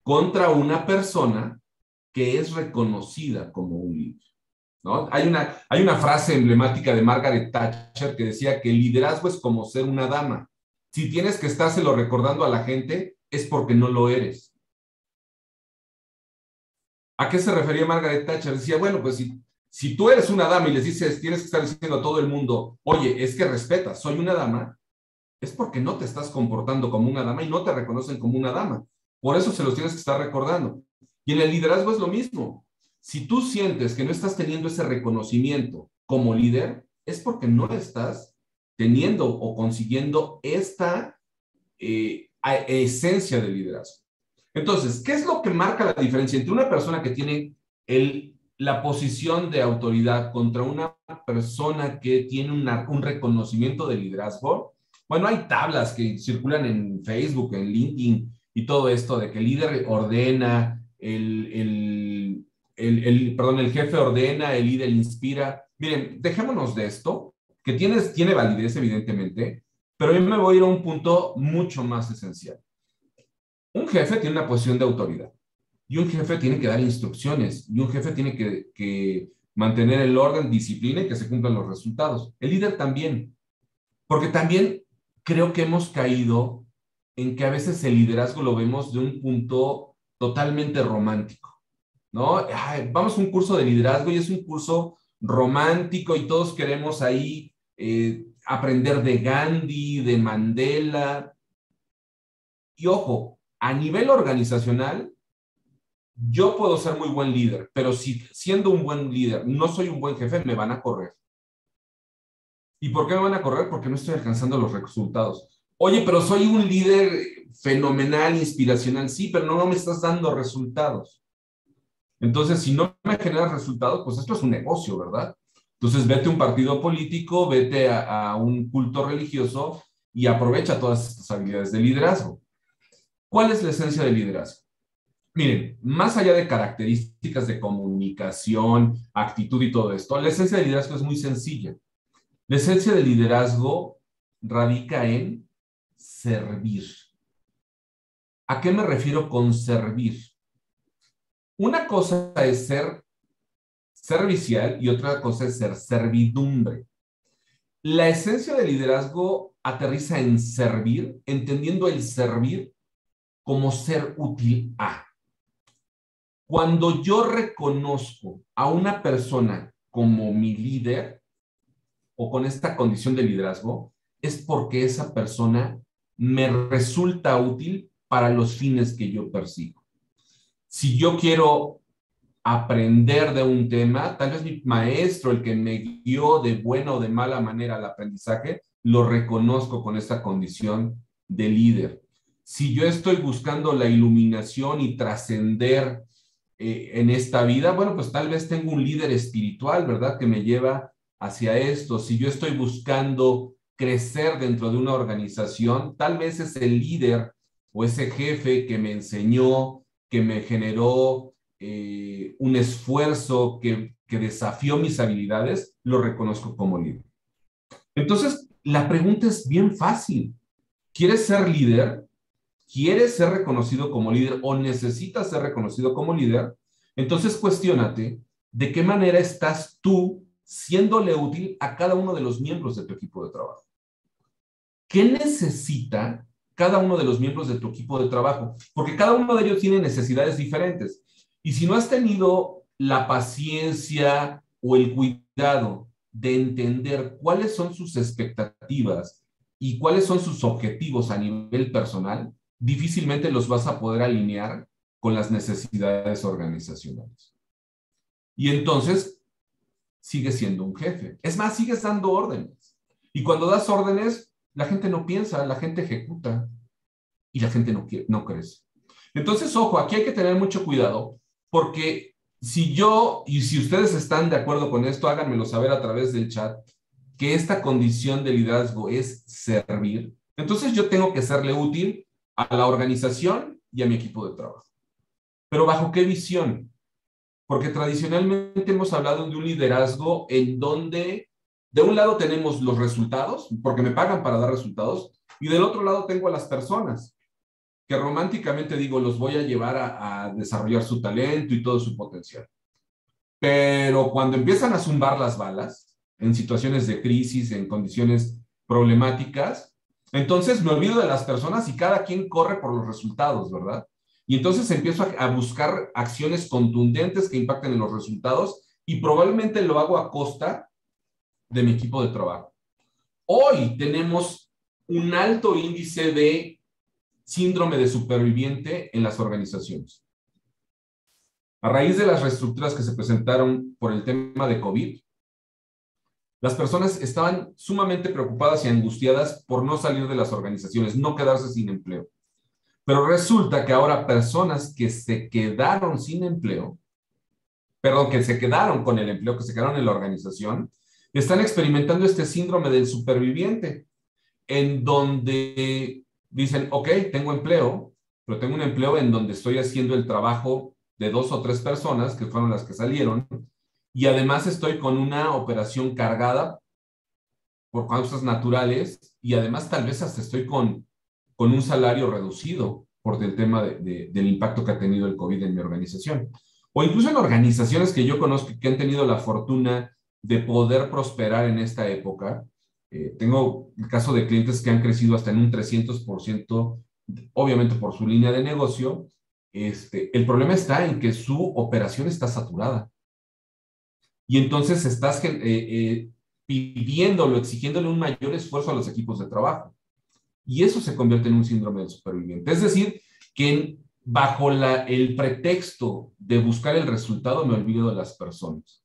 contra una persona que es reconocida como un líder? ¿No? Hay una frase emblemática de Margaret Thatcher que decía que el liderazgo es como ser una dama. Si tienes que estárselo recordando a la gente, es porque no lo eres. ¿A qué se refería Margaret Thatcher? Decía, bueno, pues si tú eres una dama y les dices, tienes que estar diciendo a todo el mundo, oye, es que respeta, soy una dama, es porque no te estás comportando como una dama y no te reconocen como una dama. Por eso se los tienes que estar recordando. Y en el liderazgo es lo mismo. Si tú sientes que no estás teniendo ese reconocimiento como líder, es porque no estás teniendo o consiguiendo esta esencia del liderazgo. Entonces, ¿qué es lo que marca la diferencia entre una persona que tiene la posición de autoridad contra una persona que tiene un reconocimiento de liderazgo? Bueno, hay tablas que circulan en Facebook, en LinkedIn y todo esto de que el líder ordena, el jefe ordena, el líder inspira. Miren, dejémonos de esto, que tiene validez evidentemente, pero yo me voy a ir a un punto mucho más esencial. Un jefe tiene una posición de autoridad y un jefe tiene que dar instrucciones y un jefe tiene que mantener el orden, disciplina y que se cumplan los resultados. El líder también, porque también creo que hemos caído en que a veces el liderazgo lo vemos de un punto totalmente romántico, ¿no? Ay, vamos a un curso de liderazgo y es un curso romántico y todos queremos ahí aprender de Gandhi, de Mandela. Y ojo, a nivel organizacional, yo puedo ser muy buen líder, pero si siendo un buen líder no soy un buen jefe, me van a correr. ¿Y por qué me van a correr? Porque no estoy alcanzando los resultados. Oye, pero soy un líder fenomenal, inspiracional, sí, pero no me estás dando resultados. Entonces, si no me generas resultados, pues esto es un negocio, ¿verdad? Entonces, vete a un partido político, vete a un culto religioso y aprovecha todas estas habilidades de liderazgo. ¿Cuál es la esencia del liderazgo? Miren, más allá de características de comunicación, actitud y todo esto, la esencia del liderazgo es muy sencilla. La esencia del liderazgo radica en servir. ¿A qué me refiero con servir? Una cosa es ser servicial y otra cosa es ser servidumbre. La esencia del liderazgo aterriza en servir, entendiendo el servir como ser útil a. Cuando yo reconozco a una persona como mi líder o con esta condición de liderazgo, es porque esa persona me resulta útil para los fines que yo persigo. Si yo quiero aprender de un tema, tal vez mi maestro, el que me guió de buena o de mala manera al aprendizaje, lo reconozco con esta condición de líder. Si yo estoy buscando la iluminación y trascender en esta vida, bueno, pues tal vez tengo un líder espiritual, ¿verdad? Que me lleva hacia esto. Si yo estoy buscando crecer dentro de una organización, tal vez es el líder o ese jefe que me enseñó, que me generó un esfuerzo que desafió mis habilidades, lo reconozco como líder. Entonces, la pregunta es bien fácil. ¿Quieres ser líder? ¿Quieres ser reconocido como líder o necesitas ser reconocido como líder? Entonces, cuestiónate de qué manera estás tú siéndole útil a cada uno de los miembros de tu equipo de trabajo. ¿Qué necesita cada uno de los miembros de tu equipo de trabajo? Porque cada uno de ellos tiene necesidades diferentes. Y si no has tenido la paciencia o el cuidado de entender cuáles son sus expectativas y cuáles son sus objetivos a nivel personal, difícilmente los vas a poder alinear con las necesidades organizacionales. Y entonces, sigues siendo un jefe. Es más, sigues dando órdenes. Y cuando das órdenes, la gente no piensa, la gente ejecuta y la gente no crece. Entonces, ojo, aquí hay que tener mucho cuidado porque si yo y si ustedes están de acuerdo con esto, háganmelo saber a través del chat, que esta condición de liderazgo es servir. Entonces yo tengo que serle útil a la organización y a mi equipo de trabajo. ¿Pero bajo qué visión? Porque tradicionalmente hemos hablado de un liderazgo en donde de un lado tenemos los resultados, porque me pagan para dar resultados, y del otro lado tengo a las personas, que románticamente digo, los voy a llevar a desarrollar su talento y todo su potencial. Pero cuando empiezan a zumbar las balas, en situaciones de crisis, en condiciones problemáticas, Entonces me olvido de las personas y cada quien corre por los resultados, ¿verdad? Y entonces empiezo a buscar acciones contundentes que impacten en los resultados y probablemente lo hago a costa de mi equipo de trabajo. Hoy tenemos un alto índice de síndrome de superviviente en las organizaciones. A raíz de las reestructuras que se presentaron por el tema de COVID, las personas estaban sumamente preocupadas y angustiadas por no salir de las organizaciones, no quedarse sin empleo. Pero resulta que ahora personas que se quedaron sin empleo, perdón, que se quedaron con el empleo, que se quedaron en la organización, están experimentando este síndrome del superviviente, en donde dicen, ok, tengo empleo, pero tengo un empleo en donde estoy haciendo el trabajo de 2 o 3 personas, que fueron las que salieron, y además estoy con una operación cargada por causas naturales, y además tal vez hasta estoy con un salario reducido por el tema del impacto que ha tenido el COVID en mi organización. O incluso en organizaciones que yo conozco que han tenido la fortuna de poder prosperar en esta época. Tengo el caso de clientes que han crecido hasta en un 300%, obviamente por su línea de negocio. El problema está en que su operación está saturada. Y entonces estás pidiéndolo, exigiéndole un mayor esfuerzo a los equipos de trabajo. Y eso se convierte en un síndrome del superviviente. Es decir, que bajo el pretexto de buscar el resultado me olvido de las personas.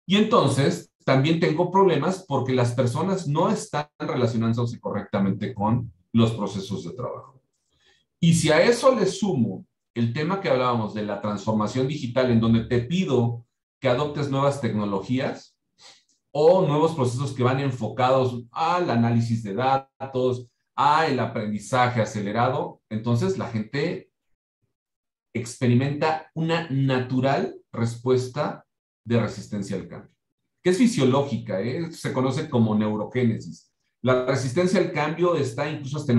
Y entonces también tengo problemas porque las personas no están relacionándose correctamente con los procesos de trabajo. Y si a eso le sumo el tema que hablábamos de la transformación digital, en donde te pido que adoptes nuevas tecnologías o nuevos procesos que van enfocados al análisis de datos, al aprendizaje acelerado, entonces la gente experimenta una natural respuesta de resistencia al cambio, que es fisiológica, ¿eh? Se conoce como neurogénesis. La resistencia al cambio está incluso hasta en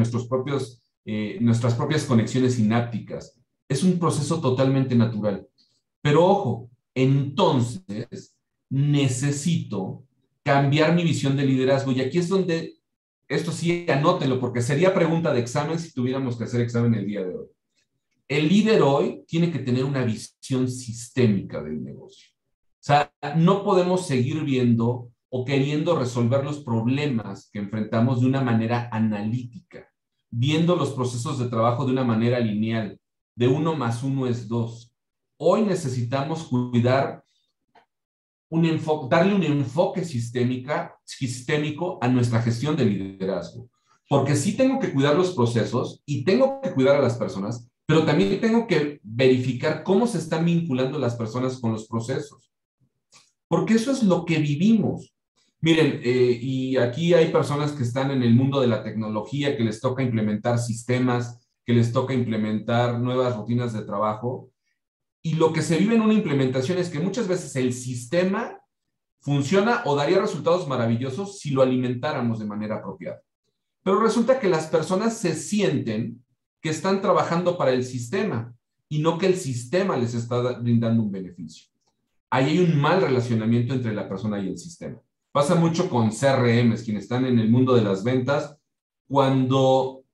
nuestras propias conexiones sinápticas. Es un proceso totalmente natural. Pero ojo, entonces necesito cambiar mi visión de liderazgo. Y aquí es donde, esto sí, anótenlo, porque sería pregunta de examen si tuviéramos que hacer examen el día de hoy. El líder hoy tiene que tener una visión sistémica del negocio. O sea, no podemos seguir viendo o queriendo resolver los problemas que enfrentamos de una manera analítica, viendo los procesos de trabajo de una manera lineal, de 1 más 1 es 2. Hoy necesitamos cuidar darle un enfoque sistémico a nuestra gestión de liderazgo. Porque sí tengo que cuidar los procesos y tengo que cuidar a las personas, pero también tengo que verificar cómo se están vinculando las personas con los procesos. Porque eso es lo que vivimos. Miren, y aquí hay personas que están en el mundo de la tecnología, que les toca implementar sistemas, que les toca implementar nuevas rutinas de trabajo. Y lo que se vive en una implementación es que muchas veces el sistema funciona o daría resultados maravillosos si lo alimentáramos de manera apropiada. Pero resulta que las personas se sienten que están trabajando para el sistema y no que el sistema les está brindando un beneficio. Ahí hay un mal relacionamiento entre la persona y el sistema. Pasa mucho con CRMs, quienes están en el mundo de las ventas, cuando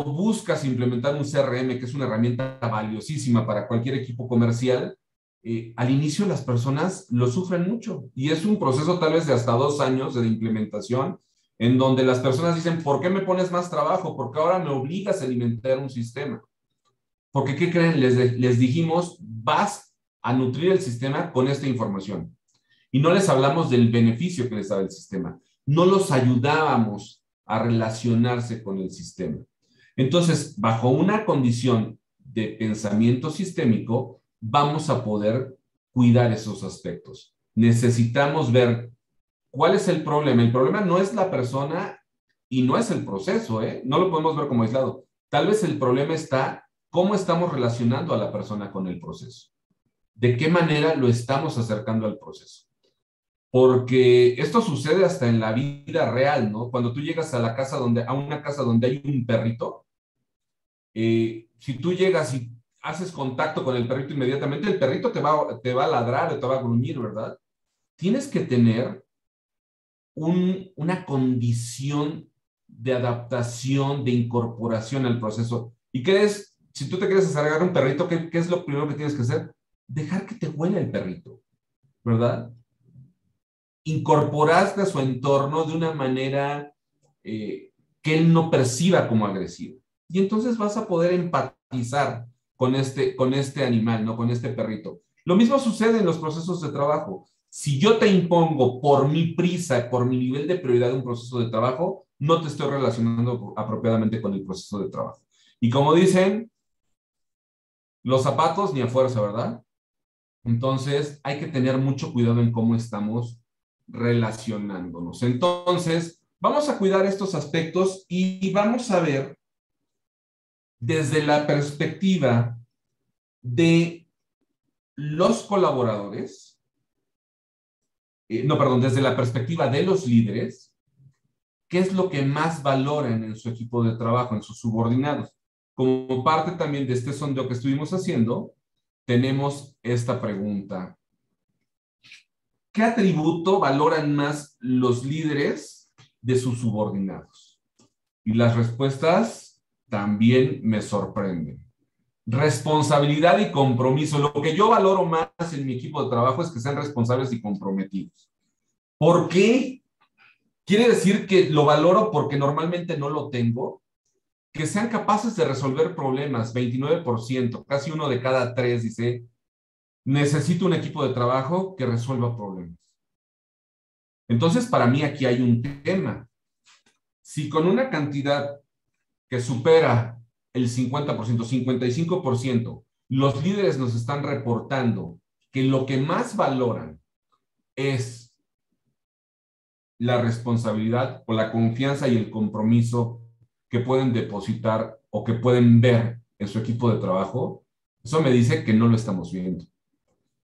buscas implementar un CRM, que es una herramienta valiosísima para cualquier equipo comercial, al inicio las personas lo sufren mucho y es un proceso tal vez de hasta 2 años de implementación en donde las personas dicen, ¿por qué me pones más trabajo? Porque ahora me obligas a alimentar un sistema. Porque, ¿qué creen? Les dijimos, vas a nutrir el sistema con esta información. Y no les hablamos del beneficio que les da el sistema. No los ayudábamos a relacionarse con el sistema. Entonces, bajo una condición de pensamiento sistémico, vamos a poder cuidar esos aspectos. Necesitamos ver cuál es el problema. El problema no es la persona y no es el proceso, ¿eh? No lo podemos ver como aislado. Tal vez el problema está cómo estamos relacionando a la persona con el proceso. ¿De qué manera lo estamos acercando al proceso? Porque esto sucede hasta en la vida real, ¿no? Cuando tú llegas a una casa donde hay un perrito, si tú llegas y haces contacto con el perrito inmediatamente, el perrito te va a ladrar o te va a gruñir, ¿verdad? Tienes que tener una condición de adaptación, de incorporación al proceso. ¿Y qué es? Si tú te quieres acercar a un perrito, ¿qué es lo primero que tienes que hacer? Dejar que te huela el perrito, ¿verdad? Incorporarte a su entorno de una manera que él no perciba como agresivo. Y entonces vas a poder empatizar con este animal, ¿no? Con este perrito. Lo mismo sucede en los procesos de trabajo. Si yo te impongo por mi prisa, por mi nivel de prioridad de un proceso de trabajo, no te estoy relacionando apropiadamente con el proceso de trabajo. Y como dicen, los zapatos ni a fuerza, ¿verdad? Entonces, hay que tener mucho cuidado en cómo estamos relacionándonos. Entonces, vamos a cuidar estos aspectos y vamos a ver desde la perspectiva de los colaboradores, desde la perspectiva de los líderes, qué es lo que más valoran en su equipo de trabajo, en sus subordinados. Como parte también de este sondeo que estuvimos haciendo, tenemos esta pregunta. ¿Qué atributo valoran más los líderes de sus subordinados? Y las respuestas también me sorprenden. Responsabilidad y compromiso. Lo que yo valoro más en mi equipo de trabajo es que sean responsables y comprometidos. ¿Por qué? ¿Quiere decir que lo valoro porque normalmente no lo tengo? Que sean capaces de resolver problemas, 29%, casi 1 de cada 3 dice, necesito un equipo de trabajo que resuelva problemas. Entonces, para mí aquí hay un tema. Si con una cantidad que supera el 50%, 55%, los líderes nos están reportando que lo que más valoran es la responsabilidad o la confianza y el compromiso que pueden depositar o que pueden ver en su equipo de trabajo, eso me dice que no lo estamos viendo.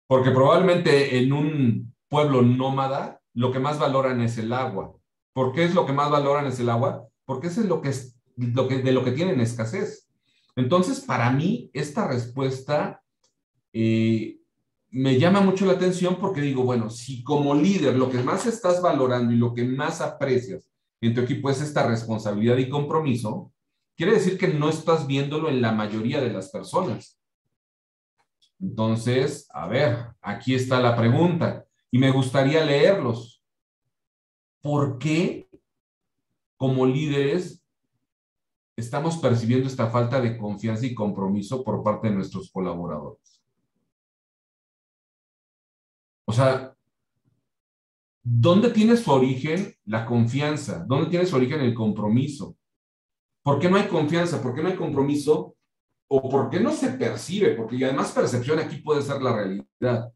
Porque probablemente en un pueblo nómada, lo que más valoran es el agua. ¿Por qué es lo que más valoran es el agua? Porque eso es de lo que tienen escasez. Entonces, para mí, esta respuesta me llama mucho la atención porque digo, bueno, si como líder lo que más estás valorando y lo que más aprecias en tu equipo es esta responsabilidad y compromiso, quiere decir que no estás viéndolo en la mayoría de las personas. Entonces, a ver, aquí está la pregunta y me gustaría leerlos. ¿Por qué como líderes estamos percibiendo esta falta de confianza y compromiso por parte de nuestros colaboradores? O sea, ¿dónde tiene su origen la confianza? ¿Dónde tiene su origen el compromiso? ¿Por qué no hay confianza? ¿Por qué no hay compromiso? ¿O por qué no se percibe? Porque además percepción aquí puede ser la realidad.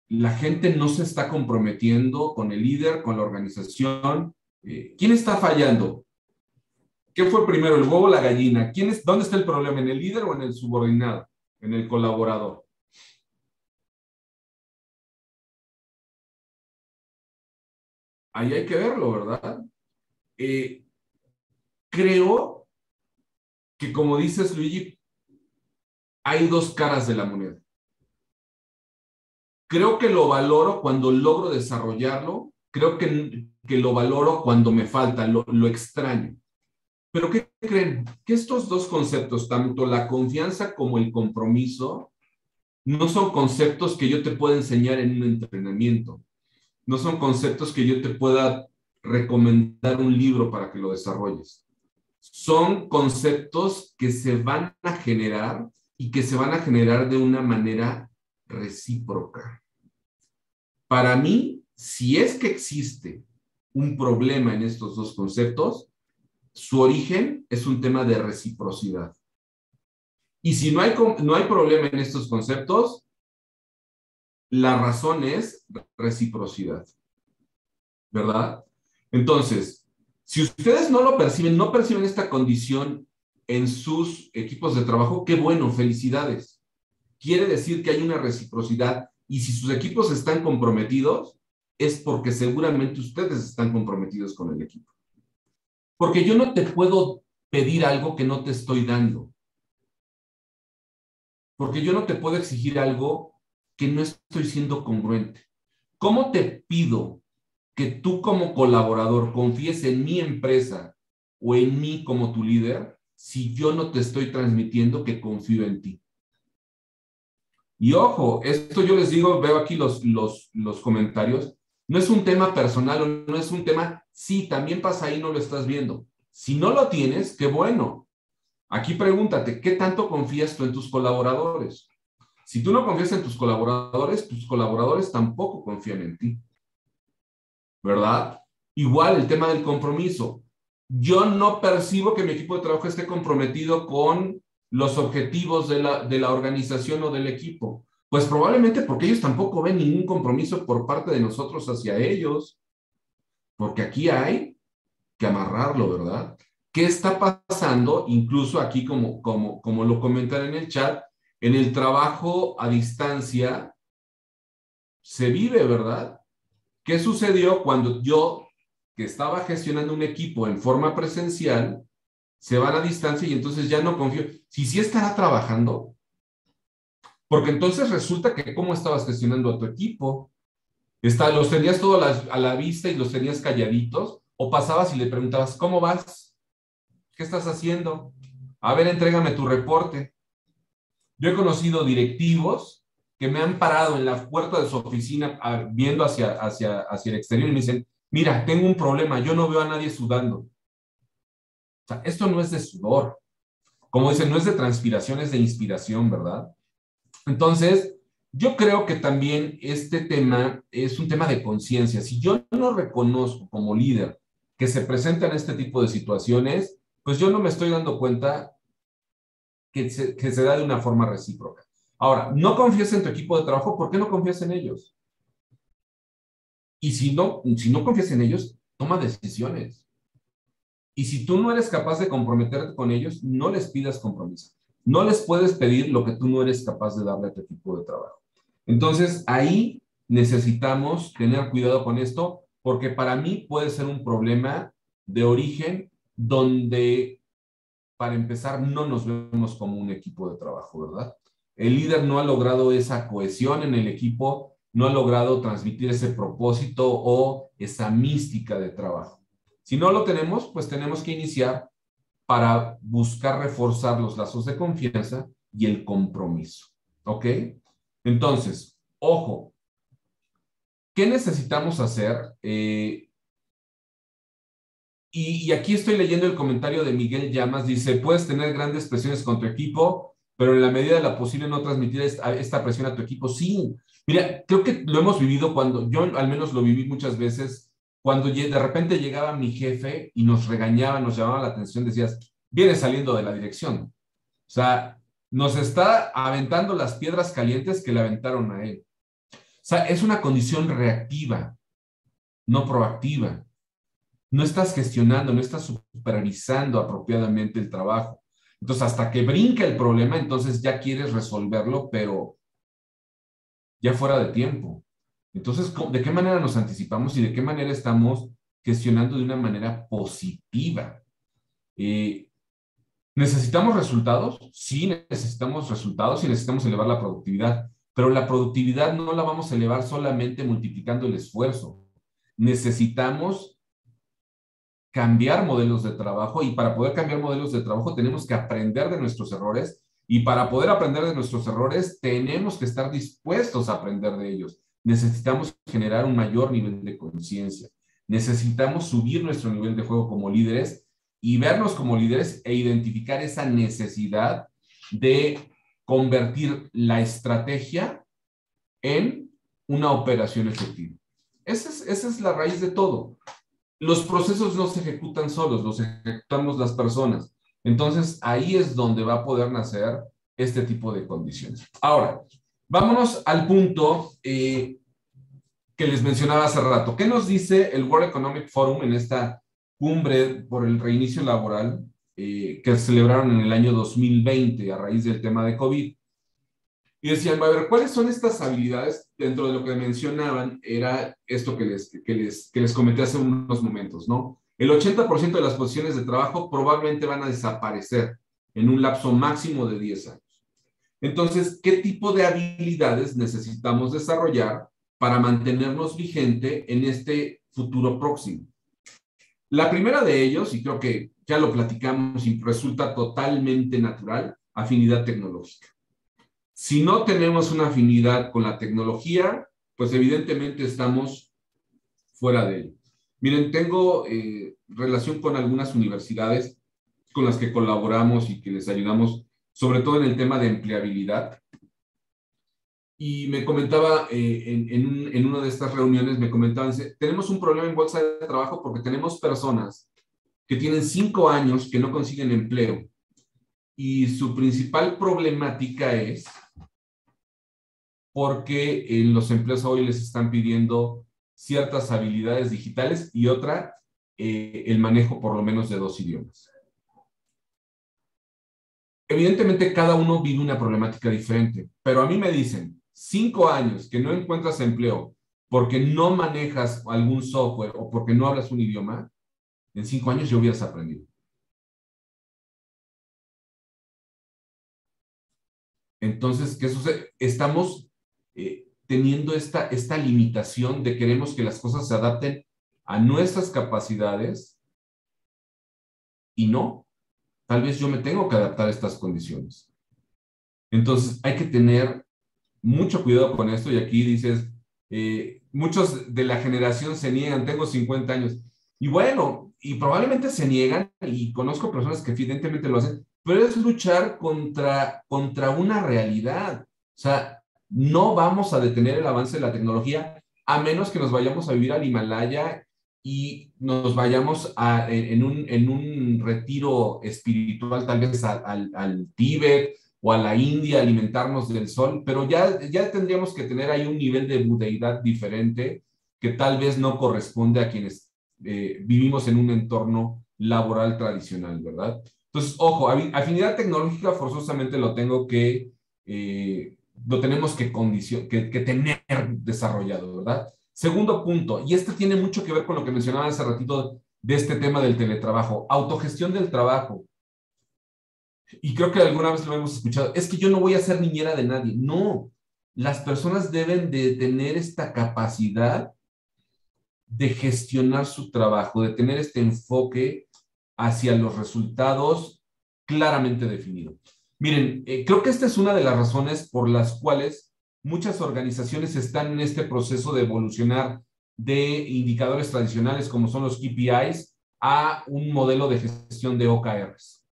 La gente no se está comprometiendo con el líder, con la organización. ¿Quién está fallando? ¿Qué fue primero, el huevo o la gallina? ¿Dónde está el problema? ¿En el líder o en el subordinado? ¿En el colaborador? Ahí hay que verlo, ¿verdad? Creo que, como dices, Luigi, hay dos caras de la moneda. Creo que lo valoro cuando logro desarrollarlo. Creo que lo valoro cuando me falta, lo extraño. Pero ¿qué creen? Que estos dos conceptos, tanto la confianza como el compromiso, no son conceptos que yo te pueda enseñar en un entrenamiento. No son conceptos que yo te pueda recomendar un libro para que lo desarrolles. Son conceptos que se van a generar y que se van a generar de una manera recíproca. Para mí, si es que existe un problema en estos dos conceptos, su origen es un tema de reciprocidad. Y si no hay problema en estos conceptos, la razón es reciprocidad, ¿verdad? Entonces, si ustedes no lo perciben, no perciben esta condición en sus equipos de trabajo, qué bueno, felicidades. Quiere decir que hay una reciprocidad y si sus equipos están comprometidos, es porque seguramente ustedes están comprometidos con el equipo. Porque yo no te puedo pedir algo que no te estoy dando. Porque yo no te puedo exigir algo que no estoy siendo congruente. ¿Cómo te pido que tú como colaborador confíes en mi empresa o en mí como tu líder si yo no te estoy transmitiendo que confío en ti? Y ojo, esto yo les digo, veo aquí los comentarios, no es un tema personal o no es un tema, sí, también pasa ahí, no lo estás viendo. Si no lo tienes, qué bueno. Aquí pregúntate, ¿qué tanto confías tú en tus colaboradores? Si tú no confías en tus colaboradores tampoco confían en ti, ¿verdad? Igual el tema del compromiso. Yo no percibo que mi equipo de trabajo esté comprometido con los objetivos de la organización o del equipo. Pues probablemente porque ellos tampoco ven ningún compromiso por parte de nosotros hacia ellos, porque aquí hay que amarrarlo, ¿verdad? ¿Qué está pasando? Incluso aquí, como lo comentan en el chat, en el trabajo a distancia se vive, ¿verdad? ¿Qué sucedió cuando yo, que estaba gestionando un equipo en forma presencial, se van a distancia y entonces ya no confío? Si sí estará trabajando, porque entonces resulta que cómo estabas gestionando a tu equipo, los tenías todos a la vista y los tenías calladitos, o pasabas y le preguntabas, ¿cómo vas? ¿Qué estás haciendo? A ver, entrégame tu reporte. Yo he conocido directivos que me han parado en la puerta de su oficina viendo hacia el exterior y me dicen, mira, tengo un problema, yo no veo a nadie sudando. O sea, esto no es de sudor. Como dicen, no es de transpiración, es de inspiración, ¿verdad? Entonces, yo creo que también este tema es un tema de conciencia. Si yo no reconozco como líder que se presentan este tipo de situaciones, pues yo no me estoy dando cuenta que se da de una forma recíproca. Ahora, no confías en tu equipo de trabajo, ¿por qué no confías en ellos? Y si no confías en ellos, toma decisiones. Y si tú no eres capaz de comprometerte con ellos, no les pidas compromiso. No les puedes pedir lo que tú no eres capaz de darle a tu equipo de trabajo. Entonces, ahí necesitamos tener cuidado con esto, porque para mí puede ser un problema de origen donde, para empezar, no nos vemos como un equipo de trabajo, ¿verdad? El líder no ha logrado esa cohesión en el equipo, no ha logrado transmitir ese propósito o esa mística de trabajo. Si no lo tenemos, pues tenemos que iniciar para buscar reforzar los lazos de confianza y el compromiso. ¿Ok? Entonces, ojo, ¿qué necesitamos hacer? Y aquí estoy leyendo el comentario de Miguel Llamas, dice, puedes tener grandes presiones con tu equipo, pero en la medida de la posible no transmitir esta presión a tu equipo. Sí, mira, creo que lo hemos vivido cuando, yo al menos lo viví muchas veces, cuando de repente llegaba mi jefe y nos regañaba, nos llamaba la atención, decías, viene saliendo de la dirección. O sea, nos está aventando las piedras calientes que le aventaron a él. O sea, es una condición reactiva, no proactiva. No estás gestionando, no estás supervisando apropiadamente el trabajo. Entonces, hasta que brinca el problema, entonces ya quieres resolverlo, pero ya fuera de tiempo. Entonces, ¿de qué manera nos anticipamos y de qué manera estamos gestionando de una manera positiva? ¿Necesitamos resultados? Sí, necesitamos resultados y necesitamos elevar la productividad, pero la productividad no la vamos a elevar solamente multiplicando el esfuerzo. Necesitamos cambiar modelos de trabajo y para poder cambiar modelos de trabajo tenemos que aprender de nuestros errores y para poder aprender de nuestros errores tenemos que estar dispuestos a aprender de ellos. Necesitamos generar un mayor nivel de conciencia. Necesitamos subir nuestro nivel de juego como líderes y vernos como líderes e identificar esa necesidad de convertir la estrategia en una operación efectiva. Esa es la raíz de todo. Los procesos no se ejecutan solos, los ejecutamos las personas. Entonces, ahí es donde va a poder nacer este tipo de condiciones. Ahora, vámonos al punto que les mencionaba hace rato. ¿Qué nos dice el World Economic Forum en esta cumbre por el reinicio laboral que celebraron en el año 2020 a raíz del tema de COVID? Y decían, a ver, ¿cuáles son estas habilidades? Dentro de lo que mencionaban, era esto que les comenté hace unos momentos, ¿no? El 80% de las posiciones de trabajo probablemente van a desaparecer en un lapso máximo de 10 años. Entonces, ¿qué tipo de habilidades necesitamos desarrollar para mantenernos vigente en este futuro próximo. La primera de ellos, y creo que ya lo platicamos y resulta totalmente natural, afinidad tecnológica. Si no tenemos una afinidad con la tecnología, pues evidentemente estamos fuera de él. Miren, tengo relación con algunas universidades con las que colaboramos y que les ayudamos, sobre todo en el tema de empleabilidad. Y me comentaba, en una de estas reuniones, me comentaban, tenemos un problema en bolsa de trabajo porque tenemos personas que tienen 5 años que no consiguen empleo. Y su principal problemática es porque en los empleos hoy les están pidiendo ciertas habilidades digitales y otra, el manejo por lo menos de 2 idiomas. Evidentemente, cada uno vive una problemática diferente, pero a mí me dicen, 5 años que no encuentras empleo porque no manejas algún software o porque no hablas un idioma, en 5 años ya hubieras aprendido. Entonces, ¿qué sucede? Estamos teniendo esta limitación de queremos que las cosas se adapten a nuestras capacidades y no. Tal vez yo me tengo que adaptar a estas condiciones. Entonces, hay que tener mucho cuidado con esto y aquí dices, muchos de la generación se niegan, tengo 50 años. Y bueno, y probablemente se niegan y conozco personas que evidentemente lo hacen, pero es luchar contra una realidad. O sea, no vamos a detener el avance de la tecnología a menos que nos vayamos a vivir al Himalaya y nos vayamos en un retiro espiritual, tal vez al Tíbet o a la India, alimentarnos del sol, pero ya tendríamos que tener ahí un nivel de budeidad diferente que tal vez no corresponde a quienes vivimos en un entorno laboral tradicional, ¿verdad? Entonces, ojo, afinidad tecnológica forzosamente lo tenemos que tener desarrollado, ¿verdad? Segundo punto, y este tiene mucho que ver con lo que mencionaba hace ratito de este tema del teletrabajo, autogestión del trabajo. Y creo que alguna vez lo hemos escuchado, es que yo no voy a ser niñera de nadie. No, las personas deben de tener esta capacidad de gestionar su trabajo, de tener este enfoque hacia los resultados claramente definidos. Miren, creo que esta es una de las razones por las cuales muchas organizaciones están en este proceso de evolucionar de indicadores tradicionales como son los KPIs a un modelo de gestión de OKRs.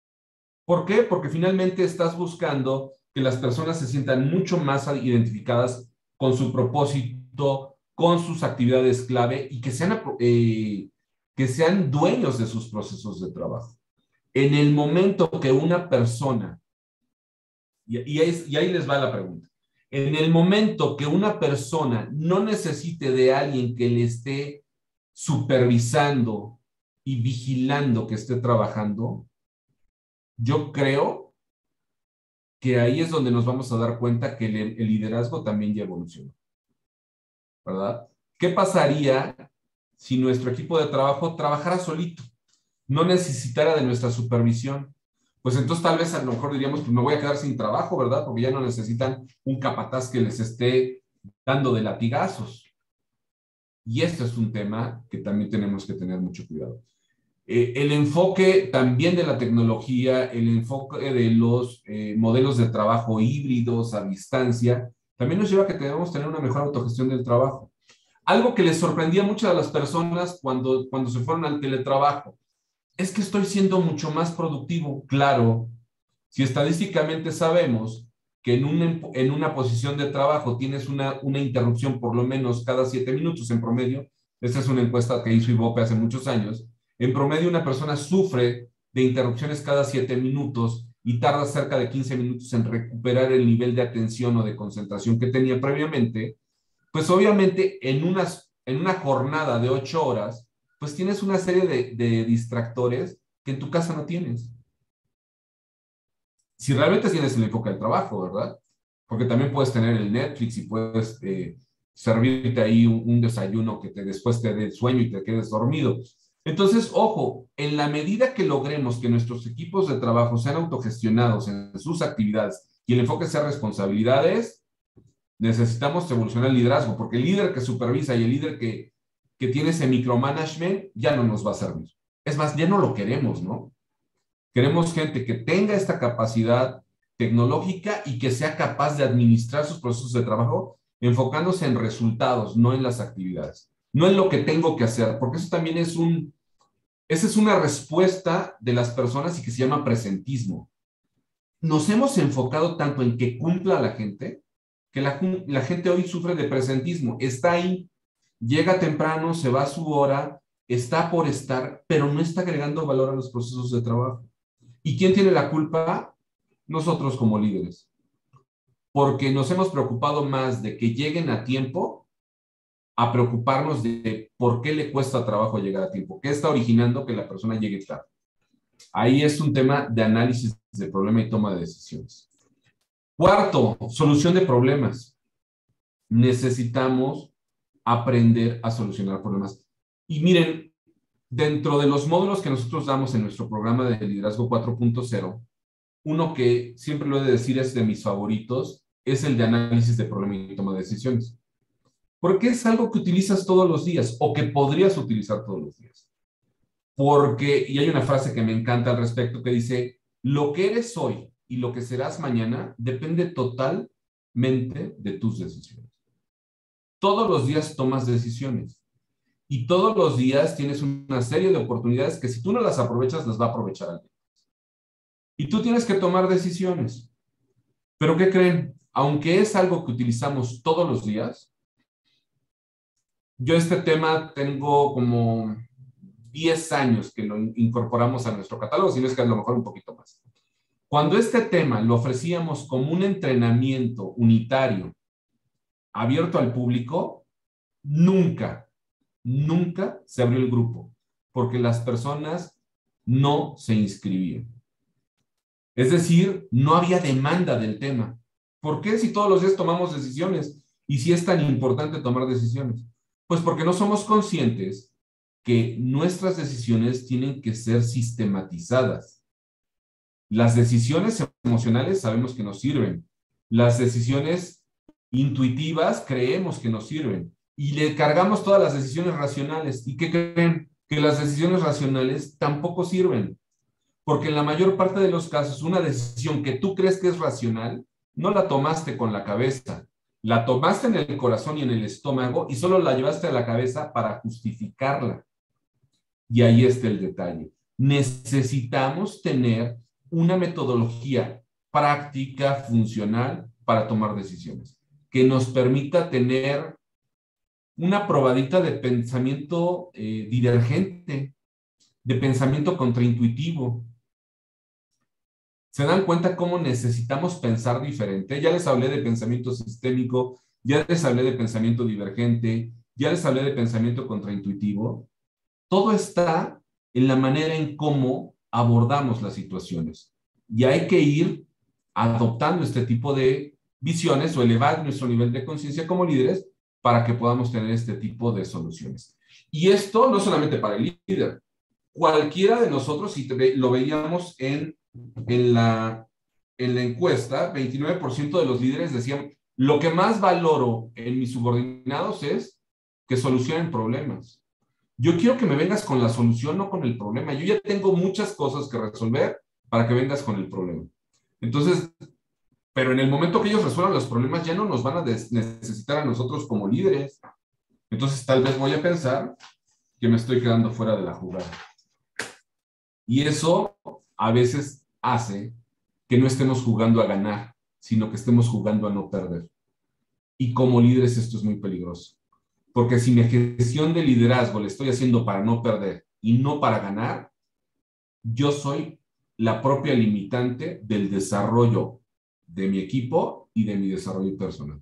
¿Por qué? Porque finalmente estás buscando que las personas se sientan mucho más identificadas con su propósito, con sus actividades clave y que sean dueños de sus procesos de trabajo. En el momento que una persona, y ahí les va la pregunta, en el momento que una persona no necesite de alguien que le esté supervisando y vigilando que esté trabajando, yo creo que ahí es donde nos vamos a dar cuenta que el liderazgo también ya evolucionó, ¿verdad? ¿Qué pasaría si nuestro equipo de trabajo trabajara solito, no necesitara de nuestra supervisión? Pues entonces tal vez a lo mejor diríamos, pues me voy a quedar sin trabajo, ¿verdad? Porque ya no necesitan un capataz que les esté dando de latigazos. Y esto es un tema que también tenemos que tener mucho cuidado. El enfoque también de la tecnología, el enfoque de los modelos de trabajo híbridos a distancia, también nos lleva a que debemos tener una mejor autogestión del trabajo. Algo que les sorprendía mucho a las personas cuando se fueron al teletrabajo, es que estoy siendo mucho más productivo. Claro, si estadísticamente sabemos que en una posición de trabajo tienes una interrupción por lo menos cada 7 minutos en promedio, esta es una encuesta que hizo Ibope hace muchos años, en promedio una persona sufre de interrupciones cada 7 minutos y tarda cerca de 15 minutos en recuperar el nivel de atención o de concentración que tenía previamente, pues obviamente en una jornada de 8 horas, pues tienes una serie de distractores que en tu casa no tienes. Si realmente tienes el enfoque del trabajo, ¿verdad? Porque también puedes tener el Netflix y puedes servirte ahí un desayuno que después te dé sueño y te quedes dormido. Entonces, ojo, en la medida que logremos que nuestros equipos de trabajo sean autogestionados en sus actividades y el enfoque sea responsabilidades, necesitamos evolucionar el liderazgo, porque el líder que supervisa y el líder que que tiene ese micromanagement ya no nos va a servir. Es más, ya no lo queremos, ¿no? Queremos gente que tenga esta capacidad tecnológica y que sea capaz de administrar sus procesos de trabajo enfocándose en resultados, no en las actividades, no en lo que tengo que hacer, porque eso también esa es una respuesta de las personas y que se llama presentismo. Nos hemos enfocado tanto en que cumpla la gente, que la gente hoy sufre de presentismo. Está ahí, llega temprano, se va a su hora, está por estar, pero no está agregando valor a los procesos de trabajo. ¿Y quién tiene la culpa? Nosotros como líderes. Porque nos hemos preocupado más de que lleguen a tiempo a preocuparnos de por qué le cuesta trabajo llegar a tiempo, qué está originando que la persona llegue tarde. Ahí es un tema de análisis de problema y toma de decisiones. Cuarto, solución de problemas. Necesitamos aprender a solucionar problemas. Y miren, dentro de los módulos que nosotros damos en nuestro programa de liderazgo 4.0, uno que siempre lo he de decir es de mis favoritos, es el de análisis de problema y toma de decisiones. Porque es algo que utilizas todos los días o que podrías utilizar todos los días. Porque, y hay una frase que me encanta al respecto que dice, lo que eres hoy y lo que serás mañana depende totalmente de tus decisiones. Todos los días tomas decisiones y todos los días tienes una serie de oportunidades que si tú no las aprovechas, las va a aprovechar alguien. Y tú tienes que tomar decisiones. Pero ¿qué creen? Aunque es algo que utilizamos todos los días, yo este tema tengo como 10 años que lo incorporamos a nuestro catálogo, si no es que a lo mejor un poquito más. Cuando este tema lo ofrecíamos como un entrenamiento unitario abierto al público, nunca se abrió el grupo, porque las personas no se inscribían. Es decir, no había demanda del tema. ¿Por qué si todos los días tomamos decisiones? ¿Y si es tan importante tomar decisiones? Pues porque no somos conscientes que nuestras decisiones tienen que ser sistematizadas. Las decisiones emocionales sabemos que nos sirven. Las decisiones intuitivas creemos que nos sirven. Y le cargamos todas las decisiones racionales. ¿Y qué creen? Que las decisiones racionales tampoco sirven. Porque en la mayor parte de los casos, una decisión que tú crees que es racional, no la tomaste con la cabeza. La tomaste en el corazón y en el estómago y solo la llevaste a la cabeza para justificarla. Y ahí está el detalle. Necesitamos tener una metodología práctica, funcional, para tomar decisiones, que nos permita tener una probadita de pensamiento divergente, de pensamiento contraintuitivo. ¿Se dan cuenta cómo necesitamos pensar diferente? Ya les hablé de pensamiento sistémico, ya les hablé de pensamiento divergente, ya les hablé de pensamiento contraintuitivo. Todo está en la manera en cómo abordamos las situaciones. Y hay que ir adoptando este tipo de visiones o elevar nuestro nivel de conciencia como líderes para que podamos tener este tipo de soluciones. Y esto no solamente para el líder. Cualquiera de nosotros, si lo veíamos en la encuesta, 29% de los líderes decían, lo que más valoro en mis subordinados es que solucionen problemas. Yo quiero que me vengas con la solución, no con el problema. Yo ya tengo muchas cosas que resolver para que vengas con el problema. Entonces, pero en el momento que ellos resuelvan los problemas, ya no nos van a necesitar a nosotros como líderes. Entonces, tal vez voy a pensar que me estoy quedando fuera de la jugada. Y eso a veces hace que no estemos jugando a ganar, sino que estemos jugando a no perder. Y como líderes esto es muy peligroso. Porque si mi gestión de liderazgo le estoy haciendo para no perder y no para ganar, yo soy la propia limitante del desarrollo de mi equipo y de mi desarrollo personal.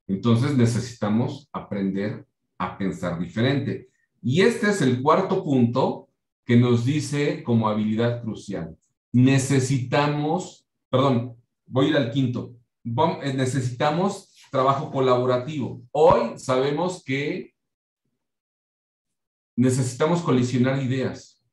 Entonces necesitamos aprender a pensar diferente. Y este es el cuarto punto que nos dice como habilidad crucial. Voy a ir al quinto. Necesitamos trabajo colaborativo. Hoy sabemos que necesitamos colisionar ideas.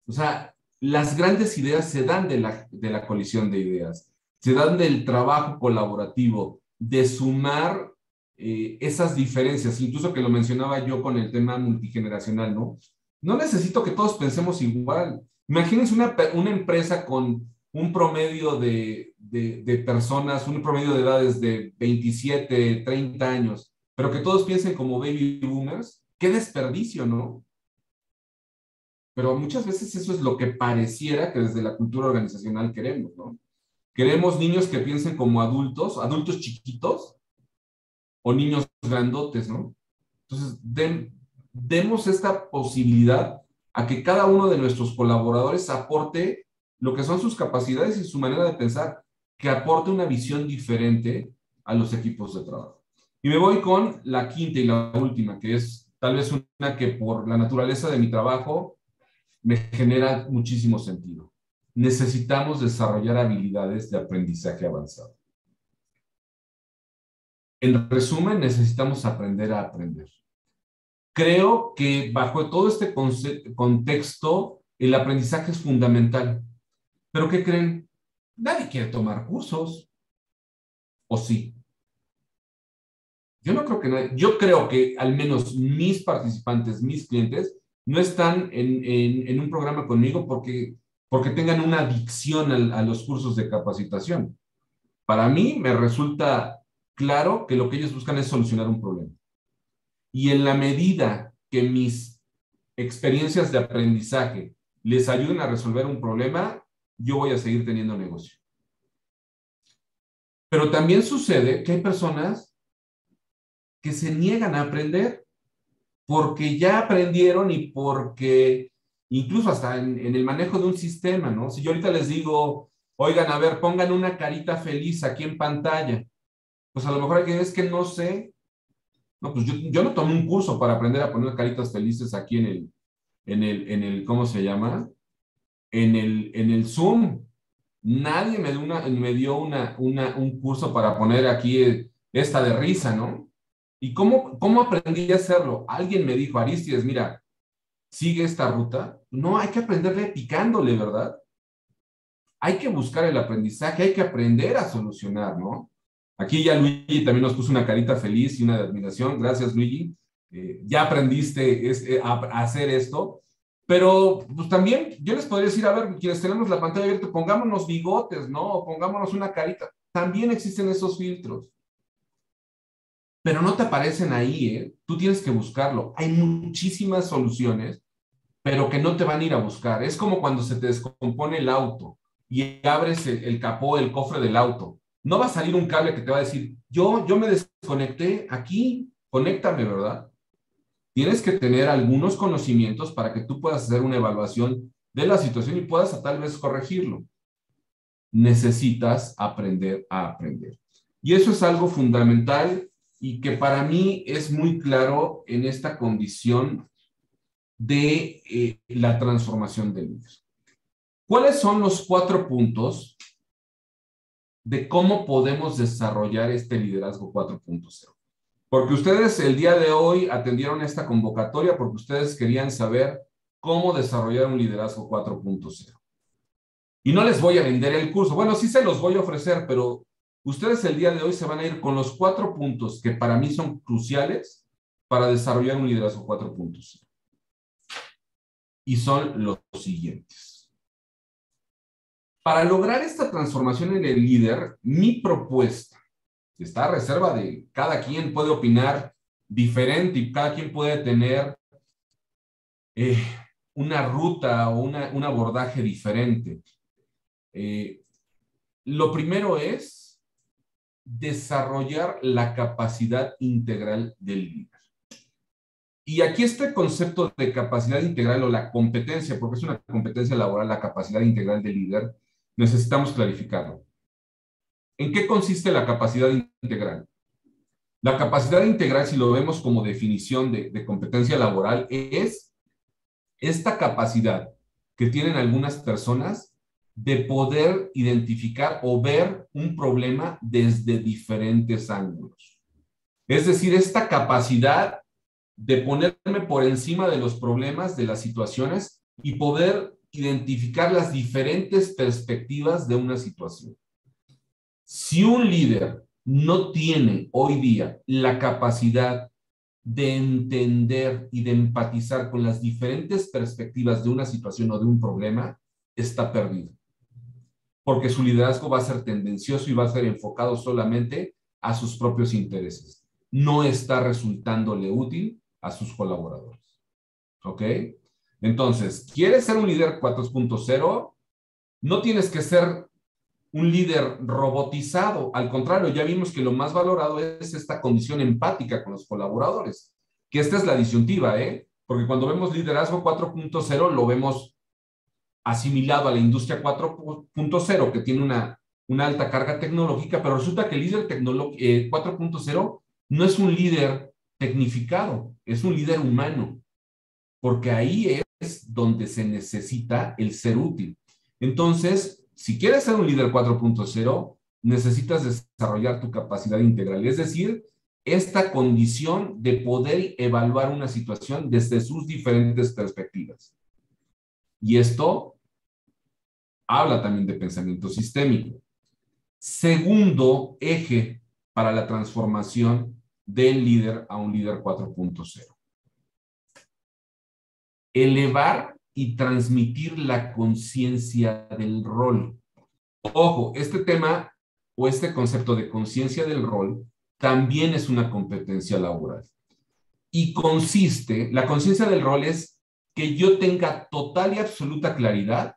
O sea, las grandes ideas se dan de la colisión de ideas, se dan del trabajo colaborativo, de sumar esas diferencias, incluso que lo mencionaba yo con el tema multigeneracional, ¿no? No necesito que todos pensemos igual. Imagínense una empresa con un promedio de personas, un promedio de edades de 27, 30 años, pero que todos piensen como baby boomers. ¡Qué desperdicio!, ¿no? Pero muchas veces eso es lo que pareciera que desde la cultura organizacional queremos, ¿no? Queremos niños que piensen como adultos, adultos chiquitos, o niños grandotes, ¿no? Entonces, demos esta posibilidad a que cada uno de nuestros colaboradores aporte lo que son sus capacidades y su manera de pensar, que aporte una visión diferente a los equipos de trabajo. Y me voy con la quinta y la última, que es tal vez una que por la naturaleza de mi trabajo me genera muchísimo sentido. Necesitamos desarrollar habilidades de aprendizaje avanzado. En resumen, necesitamos aprender a aprender. Creo que bajo todo este contexto, el aprendizaje es fundamental. ¿Pero qué creen? Nadie quiere tomar cursos. ¿O sí? Yo no creo que nadie. Yo creo que al menos mis participantes, mis clientes, no están en un programa conmigo porque tengan una adicción a los cursos de capacitación. Para mí me resulta claro que lo que ellos buscan es solucionar un problema. Y en la medida que mis experiencias de aprendizaje les ayuden a resolver un problema, yo voy a seguir teniendo negocio. Pero también sucede que hay personas que se niegan a aprender porque ya aprendieron y porque incluso hasta en el manejo de un sistema, ¿no? Si yo ahorita les digo, oigan, a ver, pongan una carita feliz aquí en pantalla, pues a lo mejor es que no sé. No, pues yo no tomé un curso para aprender a poner caritas felices aquí en el ¿cómo se llama? En el Zoom. Nadie me dio un curso para poner aquí esta de risa, ¿no? ¿Y cómo aprendí a hacerlo? Alguien me dijo, Aristides, mira, sigue esta ruta. No, hay que aprenderle picándole, ¿verdad? Hay que buscar el aprendizaje, hay que aprender a solucionar, ¿no? Aquí ya Luigi también nos puso una carita feliz y una de admiración. Gracias, Luigi. Ya aprendiste a hacer esto. Pero pues también yo les podría decir, a ver, quienes tenemos la pantalla abierta, pongámonos bigotes, ¿no? O pongámonos una carita. También existen esos filtros. Pero no te aparecen ahí, ¿eh? Tú tienes que buscarlo. Hay muchísimas soluciones, pero que no te van a ir a buscar. Es como cuando se te descompone el auto y abres el capó, el cofre del auto. No va a salir un cable que te va a decir, yo me desconecté aquí, conéctame, ¿verdad? Tienes que tener algunos conocimientos para que tú puedas hacer una evaluación de la situación y puedas tal vez corregirlo. Necesitas aprender a aprender. Y eso es algo fundamental y que para mí es muy claro en esta condición de la transformación del líder. ¿Cuáles son los 4 puntos de cómo podemos desarrollar este liderazgo 4.0? Porque ustedes el día de hoy atendieron esta convocatoria porque ustedes querían saber cómo desarrollar un liderazgo 4.0. Y no les voy a vender el curso. Bueno, sí se los voy a ofrecer, pero ustedes el día de hoy se van a ir con los 4 puntos que para mí son cruciales para desarrollar un liderazgo 4.0. Y son los siguientes. Para lograr esta transformación en el líder, mi propuesta, está a reserva de cada quien puede opinar diferente y cada quien puede tener una ruta o un abordaje diferente. Lo primero es desarrollar la capacidad integral del líder. Y aquí este concepto de capacidad integral o la competencia, porque es una competencia laboral, la capacidad integral del líder, necesitamos clarificarlo. ¿En qué consiste la capacidad integral? La capacidad integral, si lo vemos como definición de competencia laboral, es esta capacidad que tienen algunas personas de poder identificar o ver un problema desde diferentes ángulos. Es decir, esta capacidad de ponerme por encima de los problemas, de las situaciones y poder identificar las diferentes perspectivas de una situación. Si un líder no tiene hoy día la capacidad de entender y de empatizar con las diferentes perspectivas de una situación o de un problema, está perdido. Porque su liderazgo va a ser tendencioso y va a ser enfocado solamente a sus propios intereses. No está resultándole útil a sus colaboradores. ¿Ok? Entonces, ¿quieres ser un líder 4.0? No tienes que ser un líder robotizado. Al contrario, ya vimos que lo más valorado es esta condición empática con los colaboradores, que esta es la disyuntiva, ¿eh? Porque cuando vemos liderazgo 4.0, lo vemos asimilado a la industria 4.0, que tiene una alta carga tecnológica, pero resulta que el líder 4.0 no es un líder tecnificado, es un líder humano, porque ahí es donde se necesita el ser útil. Entonces, si quieres ser un líder 4.0, necesitas desarrollar tu capacidad integral, es decir, esta condición de poder evaluar una situación desde sus diferentes perspectivas. Y esto habla también de pensamiento sistémico. Segundo eje para la transformación del líder a un líder 4.0. Elevar y transmitir la conciencia del rol. Ojo, este tema o este concepto de conciencia del rol también es una competencia laboral. Y consiste, la conciencia del rol es que yo tenga total y absoluta claridad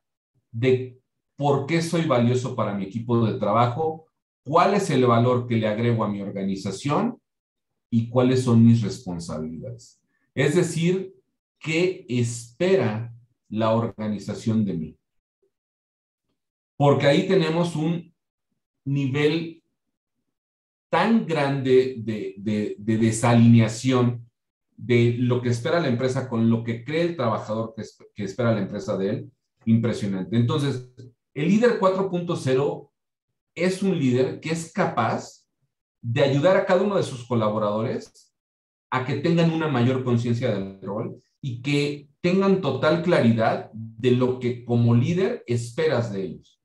de por qué soy valioso para mi equipo de trabajo, cuál es el valor que le agrego a mi organización y cuáles son mis responsabilidades. Es decir, ¿qué espera la organización de mí? Porque ahí tenemos un nivel tan grande de desalineación de lo que espera la empresa con lo que cree el trabajador que espera la empresa de él, impresionante. Entonces, el líder 4.0 es un líder que es capaz de ayudar a cada uno de sus colaboradores a que tengan una mayor conciencia del rol y que tengan total claridad de lo que como líder esperas de ellos.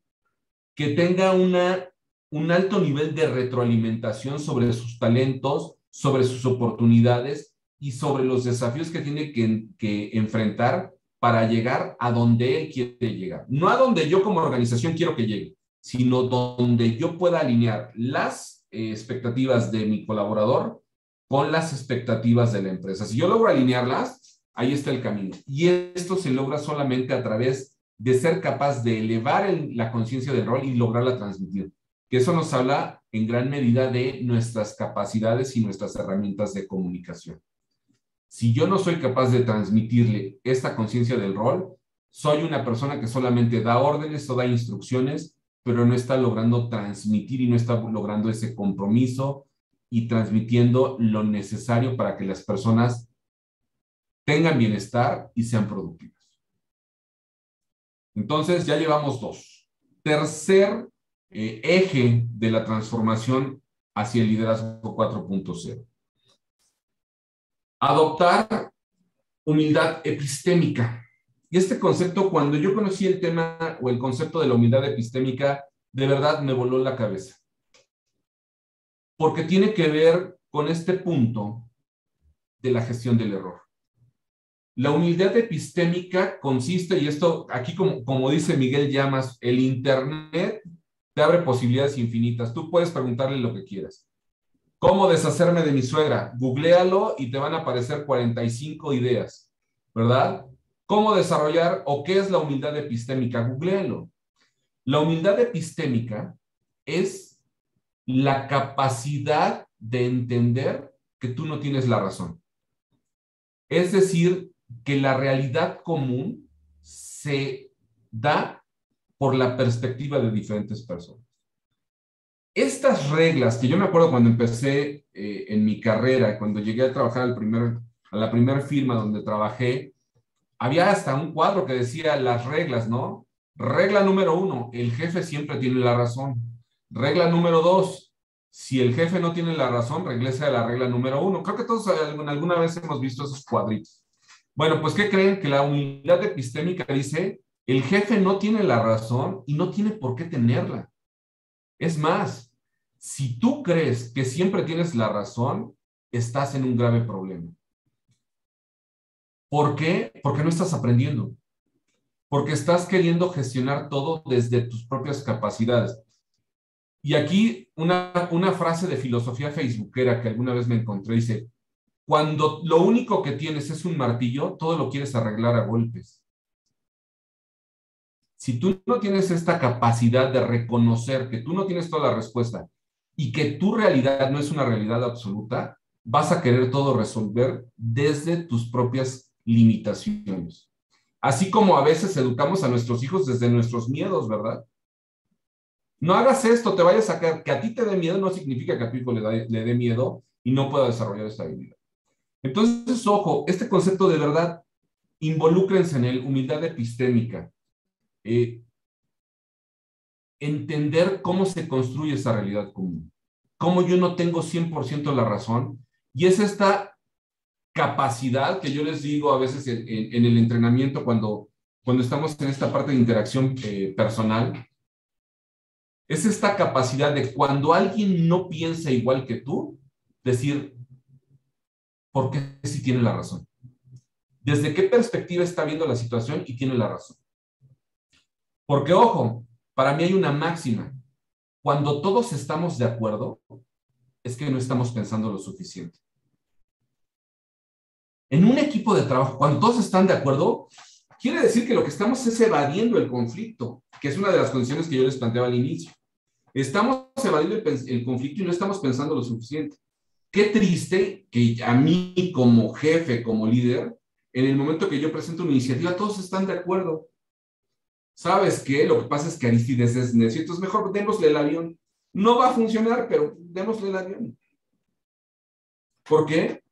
Que tenga un alto nivel de retroalimentación sobre sus talentos, sobre sus oportunidades y sobre los desafíos que tiene que enfrentar para llegar a donde él quiere llegar. No a donde yo como organización quiero que llegue, sino donde yo pueda alinear las expectativas de mi colaborador con las expectativas de la empresa. Si yo logro alinearlas, ahí está el camino. Y esto se logra solamente a través de ser capaz de elevar la conciencia del rol y lograrla transmitir. Que eso nos habla en gran medida de nuestras capacidades y nuestras herramientas de comunicación. Si yo no soy capaz de transmitirle esta conciencia del rol, soy una persona que solamente da órdenes o da instrucciones, pero no está logrando transmitir y no está logrando ese compromiso y transmitiendo lo necesario para que las personas tengan bienestar y sean productivas. Entonces, ya llevamos 2. Tercer eje de la transformación hacia el liderazgo 4.0. Adoptar humildad epistémica. Y este concepto, cuando yo conocí el tema o el concepto de la humildad epistémica, de verdad me voló la cabeza. Porque tiene que ver con este punto de la gestión del error. La humildad epistémica consiste, y esto aquí como dice Miguel Llamas, el Internet te abre posibilidades infinitas. Tú puedes preguntarle lo que quieras. ¿Cómo deshacerme de mi suegra? Googléalo y te van a aparecer 45 ideas, ¿verdad? ¿Cómo desarrollar o qué es la humildad epistémica? Googléalo. La humildad epistémica es la capacidad de entender que tú no tienes la razón. Es decir, que la realidad común se da por la perspectiva de diferentes personas. Estas reglas, que yo me acuerdo cuando empecé en mi carrera, cuando llegué a trabajar a la primera firma donde trabajé, había hasta un cuadro que decía las reglas, ¿no? Regla número 1, el jefe siempre tiene la razón. Regla número 2, si el jefe no tiene la razón, regrese a la regla número 1. Creo que todos alguna vez hemos visto esos cuadritos. Bueno, pues ¿qué creen? Que la humildad epistémica dice, el jefe no tiene la razón y no tiene por qué tenerla. Es más, Si tú crees que siempre tienes la razón, estás en un grave problema. ¿Por qué? Porque no estás aprendiendo. Porque estás queriendo gestionar todo desde tus propias capacidades. Y aquí una frase de filosofía facebookera que alguna vez me encontré, dice, cuando lo único que tienes es un martillo, todo lo quieres arreglar a golpes. Si tú no tienes esta capacidad de reconocer que tú no tienes toda la respuesta y que tu realidad no es una realidad absoluta, vas a querer todo resolver desde tus propias limitaciones. Así como a veces educamos a nuestros hijos desde nuestros miedos, ¿verdad? No hagas esto, te vayas a caer. Que a ti te dé miedo no significa que a tu hijo le dé miedo y no pueda desarrollar esta habilidad. Entonces, ojo, este concepto de verdad, involúcrense en él, humildad epistémica. Entender cómo se construye esa realidad común. Cómo yo no tengo 100% la razón. Y es esta capacidad que yo les digo a veces en el entrenamiento cuando estamos en esta parte de interacción personal. Es esta capacidad de cuando alguien no piensa igual que tú, decir, ¿por qué sí tiene la razón? ¿Desde qué perspectiva está viendo la situación y tiene la razón? Porque, ojo, para mí hay una máxima. Cuando todos estamos de acuerdo, es que no estamos pensando lo suficiente. En un equipo de trabajo, cuando todos están de acuerdo, quiere decir que lo que estamos es evadiendo el conflicto, que es una de las condiciones que yo les planteaba al inicio. Estamos evadiendo el conflicto y no estamos pensando lo suficiente. Qué triste que a mí como jefe, como líder, en el momento que yo presento una iniciativa, todos están de acuerdo. ¿Sabes qué? Lo que pasa es que Arístides es necio, entonces mejor démosle el avión. No va a funcionar, pero démosle el avión. ¿Por qué?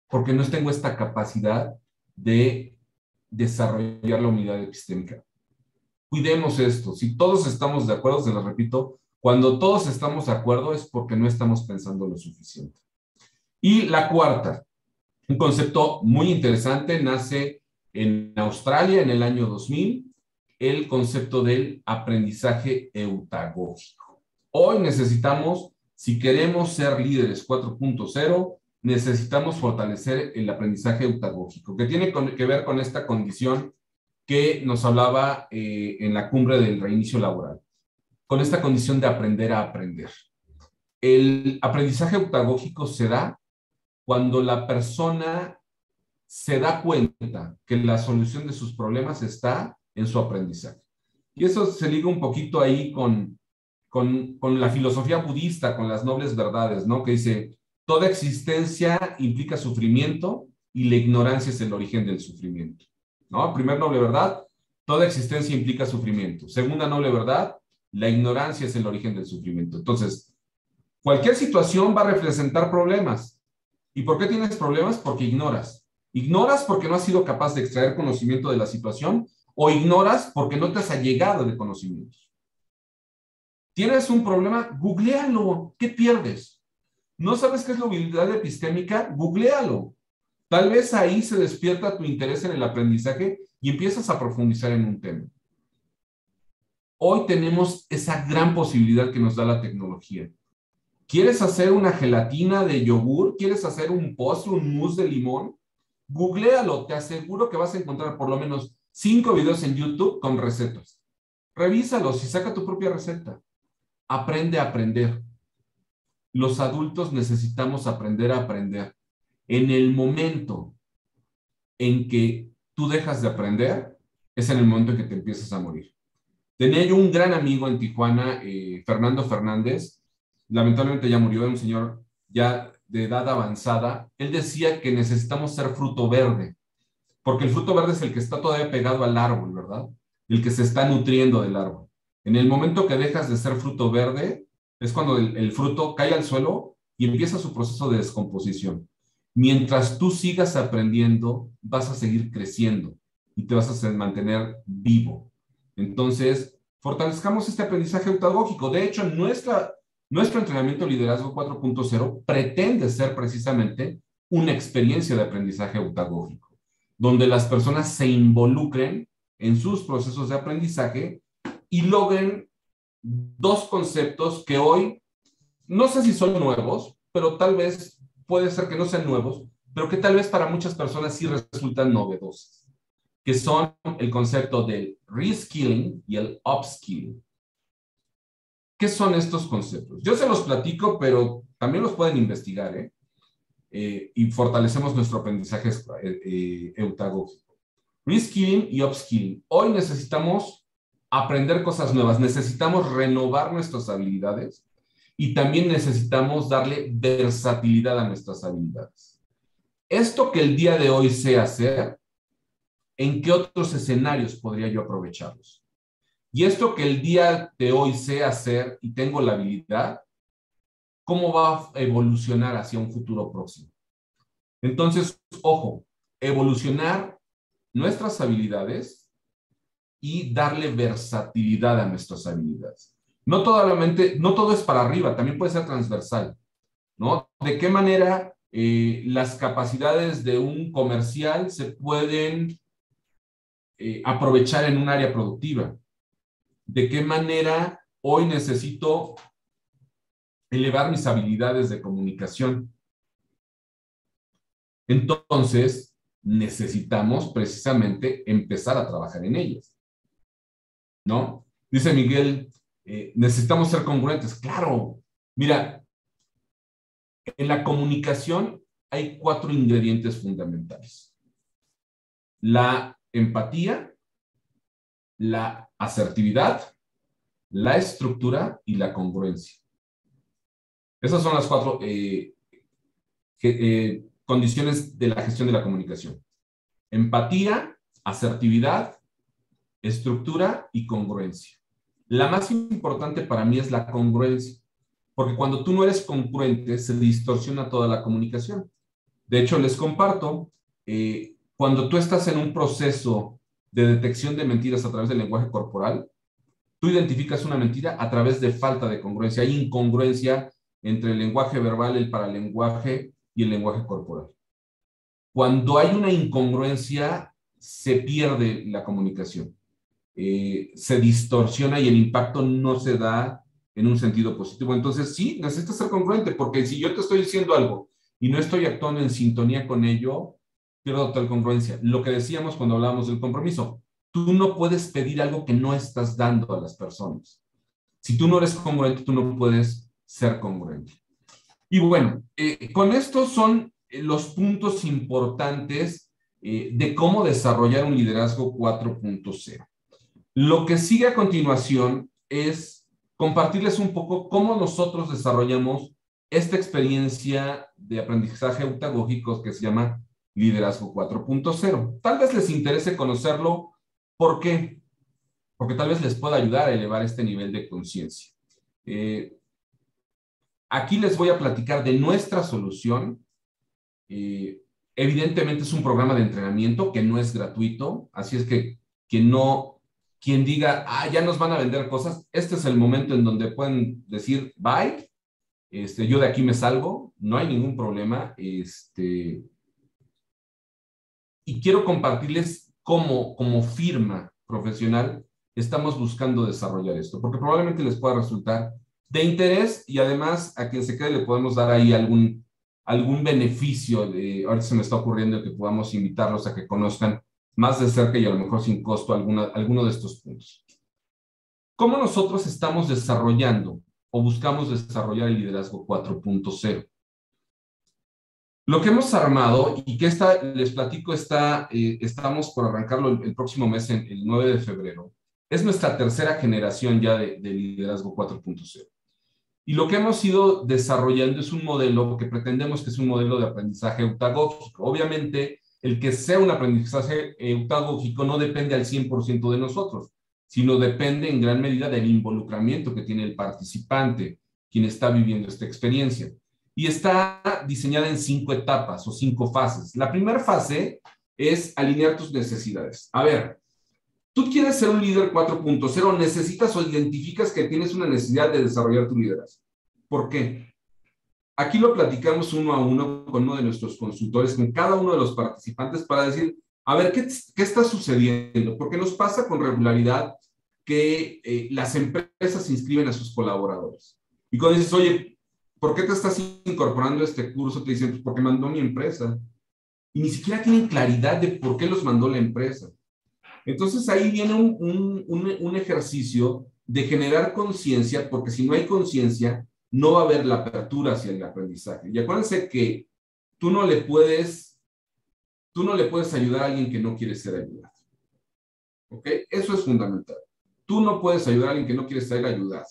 Porque no tengo esta capacidad de desarrollar la unidad epistémica. Cuidemos esto. Si todos estamos de acuerdo, se lo repito, cuando todos estamos de acuerdo es porque no estamos pensando lo suficiente. Y la cuarta, un concepto muy interesante, nace en Australia en el año 2000, el concepto del aprendizaje eutagógico. Hoy necesitamos, si queremos ser líderes 4.0, necesitamos fortalecer el aprendizaje eutagógico, que tiene que ver con esta condición que nos hablaba en la cumbre del reinicio laboral, con esta condición de aprender a aprender. El aprendizaje eutagógico se da cuando la persona se da cuenta que la solución de sus problemas está en su aprendizaje. Y eso se liga un poquito ahí con la filosofía budista, con las nobles verdades, ¿no? Que dice, toda existencia implica sufrimiento y la ignorancia es el origen del sufrimiento, ¿no? Primer noble verdad, toda existencia implica sufrimiento. Segunda noble verdad, la ignorancia es el origen del sufrimiento. Entonces, cualquier situación va a representar problemas. ¿Y por qué tienes problemas? Porque ignoras. Ignoras porque no has sido capaz de extraer conocimiento de la situación o ignoras porque no te has allegado de conocimientos. ¿Tienes un problema? Googléalo. ¿Qué pierdes? ¿No sabes qué es la habilidad epistémica? Googléalo. Tal vez ahí se despierta tu interés en el aprendizaje y empiezas a profundizar en un tema. Hoy tenemos esa gran posibilidad que nos da la tecnología. ¿Quieres hacer una gelatina de yogur? ¿Quieres hacer un postre, un mousse de limón? Googléalo, te aseguro que vas a encontrar por lo menos 5 videos en YouTube con recetas. Revísalos y saca tu propia receta. Aprende a aprender. Los adultos necesitamos aprender a aprender. En el momento en que tú dejas de aprender, es en el momento en que te empiezas a morir. Tenía yo un gran amigo en Tijuana, Fernando Fernández, lamentablemente ya murió, un señor ya de edad avanzada. Él decía que necesitamos ser fruto verde, porque el fruto verde es el que está todavía pegado al árbol, ¿verdad? El que se está nutriendo del árbol. En el momento que dejas de ser fruto verde, es cuando el fruto cae al suelo y empieza su proceso de descomposición. Mientras tú sigas aprendiendo, vas a seguir creciendo y te vas a mantener vivo. Entonces, fortalezcamos este aprendizaje eutagógico. De hecho, nuestro entrenamiento Liderazgo 4.0 pretende ser precisamente una experiencia de aprendizaje eutagógico, donde las personas se involucren en sus procesos de aprendizaje y logren dos conceptos que hoy no sé si son nuevos, pero tal vez puede ser que no sean nuevos, pero que tal vez para muchas personas sí resultan novedosos, que son el concepto del reskilling y el upskilling. ¿Qué son estos conceptos? Yo se los platico, pero también los pueden investigar, ¿eh? Y fortalecemos nuestro aprendizaje eutagógico. Reskilling y upskilling. Hoy necesitamos aprender cosas nuevas, necesitamos renovar nuestras habilidades y también necesitamos darle versatilidad a nuestras habilidades. Esto que el día de hoy sé hacer, ¿en qué otros escenarios podría yo aprovecharlos? Y esto que el día de hoy sé hacer y tengo la habilidad, ¿cómo va a evolucionar hacia un futuro próximo? Entonces, ojo, evolucionar nuestras habilidades y darle versatilidad a nuestras habilidades. No todo es para arriba, también puede ser transversal, ¿no? ¿De qué manera las capacidades de un comercial se pueden aprovechar en un área productiva? ¿De qué manera hoy necesito elevar mis habilidades de comunicación? Entonces, necesitamos precisamente empezar a trabajar en ellas, ¿no? Dice Miguel, necesitamos ser congruentes. Claro, mira, en la comunicación hay 4 ingredientes fundamentales: la empatía, la asertividad, la estructura y la congruencia. Esas son las 4 condiciones de la gestión de la comunicación: empatía, asertividad, estructura y congruencia. La más importante para mí es la congruencia, porque cuando tú no eres congruente se distorsiona toda la comunicación. De hecho, les comparto, cuando tú estás en un proceso de detección de mentiras a través del lenguaje corporal, tú identificas una mentira a través de falta de congruencia. Hay incongruencia entre el lenguaje verbal, el paralenguaje y el lenguaje corporal. Cuando hay una incongruencia, se pierde la comunicación. Se distorsiona y el impacto no se da en un sentido positivo. Entonces, sí, necesitas ser congruente, porque si yo te estoy diciendo algo y no estoy actuando en sintonía con ello, pierdo total congruencia. Lo que decíamos cuando hablábamos del compromiso, tú no puedes pedir algo que no estás dando a las personas. Si tú no eres congruente, tú no puedes ser congruente. Y bueno, con estos son los puntos importantes de cómo desarrollar un liderazgo 4.0. Lo que sigue a continuación es compartirles un poco cómo nosotros desarrollamos esta experiencia de aprendizaje eutagógico que se llama Liderazgo 4.0. Tal vez les interese conocerlo. ¿Por qué? Porque tal vez les pueda ayudar a elevar este nivel de conciencia. Aquí les voy a platicar de nuestra solución. Evidentemente es un programa de entrenamiento que no es gratuito, así es que quien diga, ya nos van a vender cosas, este es el momento en donde pueden decir, bye, yo de aquí me salgo, no hay ningún problema, y quiero compartirles cómo, como firma profesional, estamos buscando desarrollar esto, porque probablemente les pueda resultar de interés y además a quien se quede le podemos dar ahí algún beneficio. Ahorita se me está ocurriendo que podamos invitarlos a que conozcan más de cerca y a lo mejor sin costo alguno de estos puntos. ¿Cómo nosotros estamos desarrollando o buscamos desarrollar el liderazgo 4.0? Lo que hemos armado y que les platico, estamos por arrancarlo el próximo mes, el 9 de febrero, es nuestra tercera generación ya de liderazgo 4.0. Y lo que hemos ido desarrollando es un modelo que pretendemos que es un modelo de aprendizaje eutagógico. Obviamente, el que sea un aprendizaje eutagógico no depende al 100% de nosotros, sino depende en gran medida del involucramiento que tiene el participante, quien está viviendo esta experiencia. Y está diseñada en 5 etapas o 5 fases. La primera fase es alinear tus necesidades. A ver, tú quieres ser un líder 4.0, necesitas o identificas que tienes una necesidad de desarrollar tu liderazgo. ¿Por qué? Aquí lo platicamos uno a uno con uno de nuestros consultores, con cada uno de los participantes para decir, a ver, ¿qué está sucediendo? Porque nos pasa con regularidad que las empresas inscriben a sus colaboradores. Y cuando dices, oye, ¿por qué te estás incorporando a este curso? Te dicen, pues porque mandó mi empresa. Y ni siquiera tienen claridad de por qué los mandó la empresa. Entonces ahí viene un ejercicio de generar conciencia, porque si no hay conciencia, no va a haber la apertura hacia el aprendizaje. Y acuérdense que tú no le puedes ayudar a alguien que no quiere ser ayudado. ¿Ok? Eso es fundamental. Tú no puedes ayudar a alguien que no quiere ser ayudado.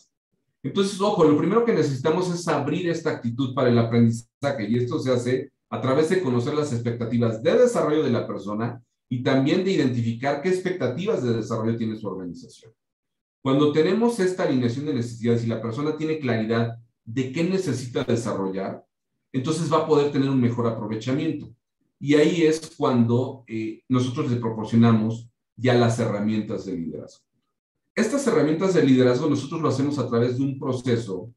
Entonces, ojo, lo primero que necesitamos es abrir esta actitud para el aprendizaje, y esto se hace a través de conocer las expectativas de desarrollo de la persona y también de identificar qué expectativas de desarrollo tiene su organización. Cuando tenemos esta alineación de necesidades y la persona tiene claridad de qué necesita desarrollar, entonces va a poder tener un mejor aprovechamiento. Y ahí es cuando nosotros le proporcionamos ya las herramientas de liderazgo. Estas herramientas de liderazgo nosotros lo hacemos a través de un proceso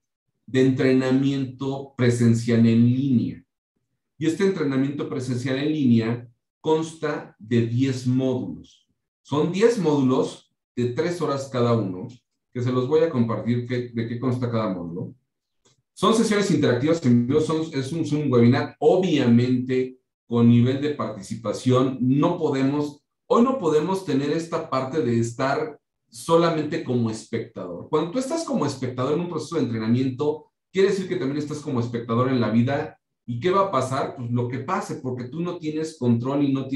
de entrenamiento presencial en línea. Y este entrenamiento presencial en línea consta de 10 módulos. Son 10 módulos de 3 horas cada uno, que se los voy a compartir de qué consta cada módulo. Son sesiones interactivas en vivo, es un Zoom webinar, obviamente con nivel de participación. Hoy no podemos tener esta parte de estar solamente como espectador. Cuando tú estás como espectador en un proceso de entrenamiento, quiere decir que también estás como espectador en la vida. ¿Y qué va a pasar? Pues lo que pase, porque tú no tienes control y no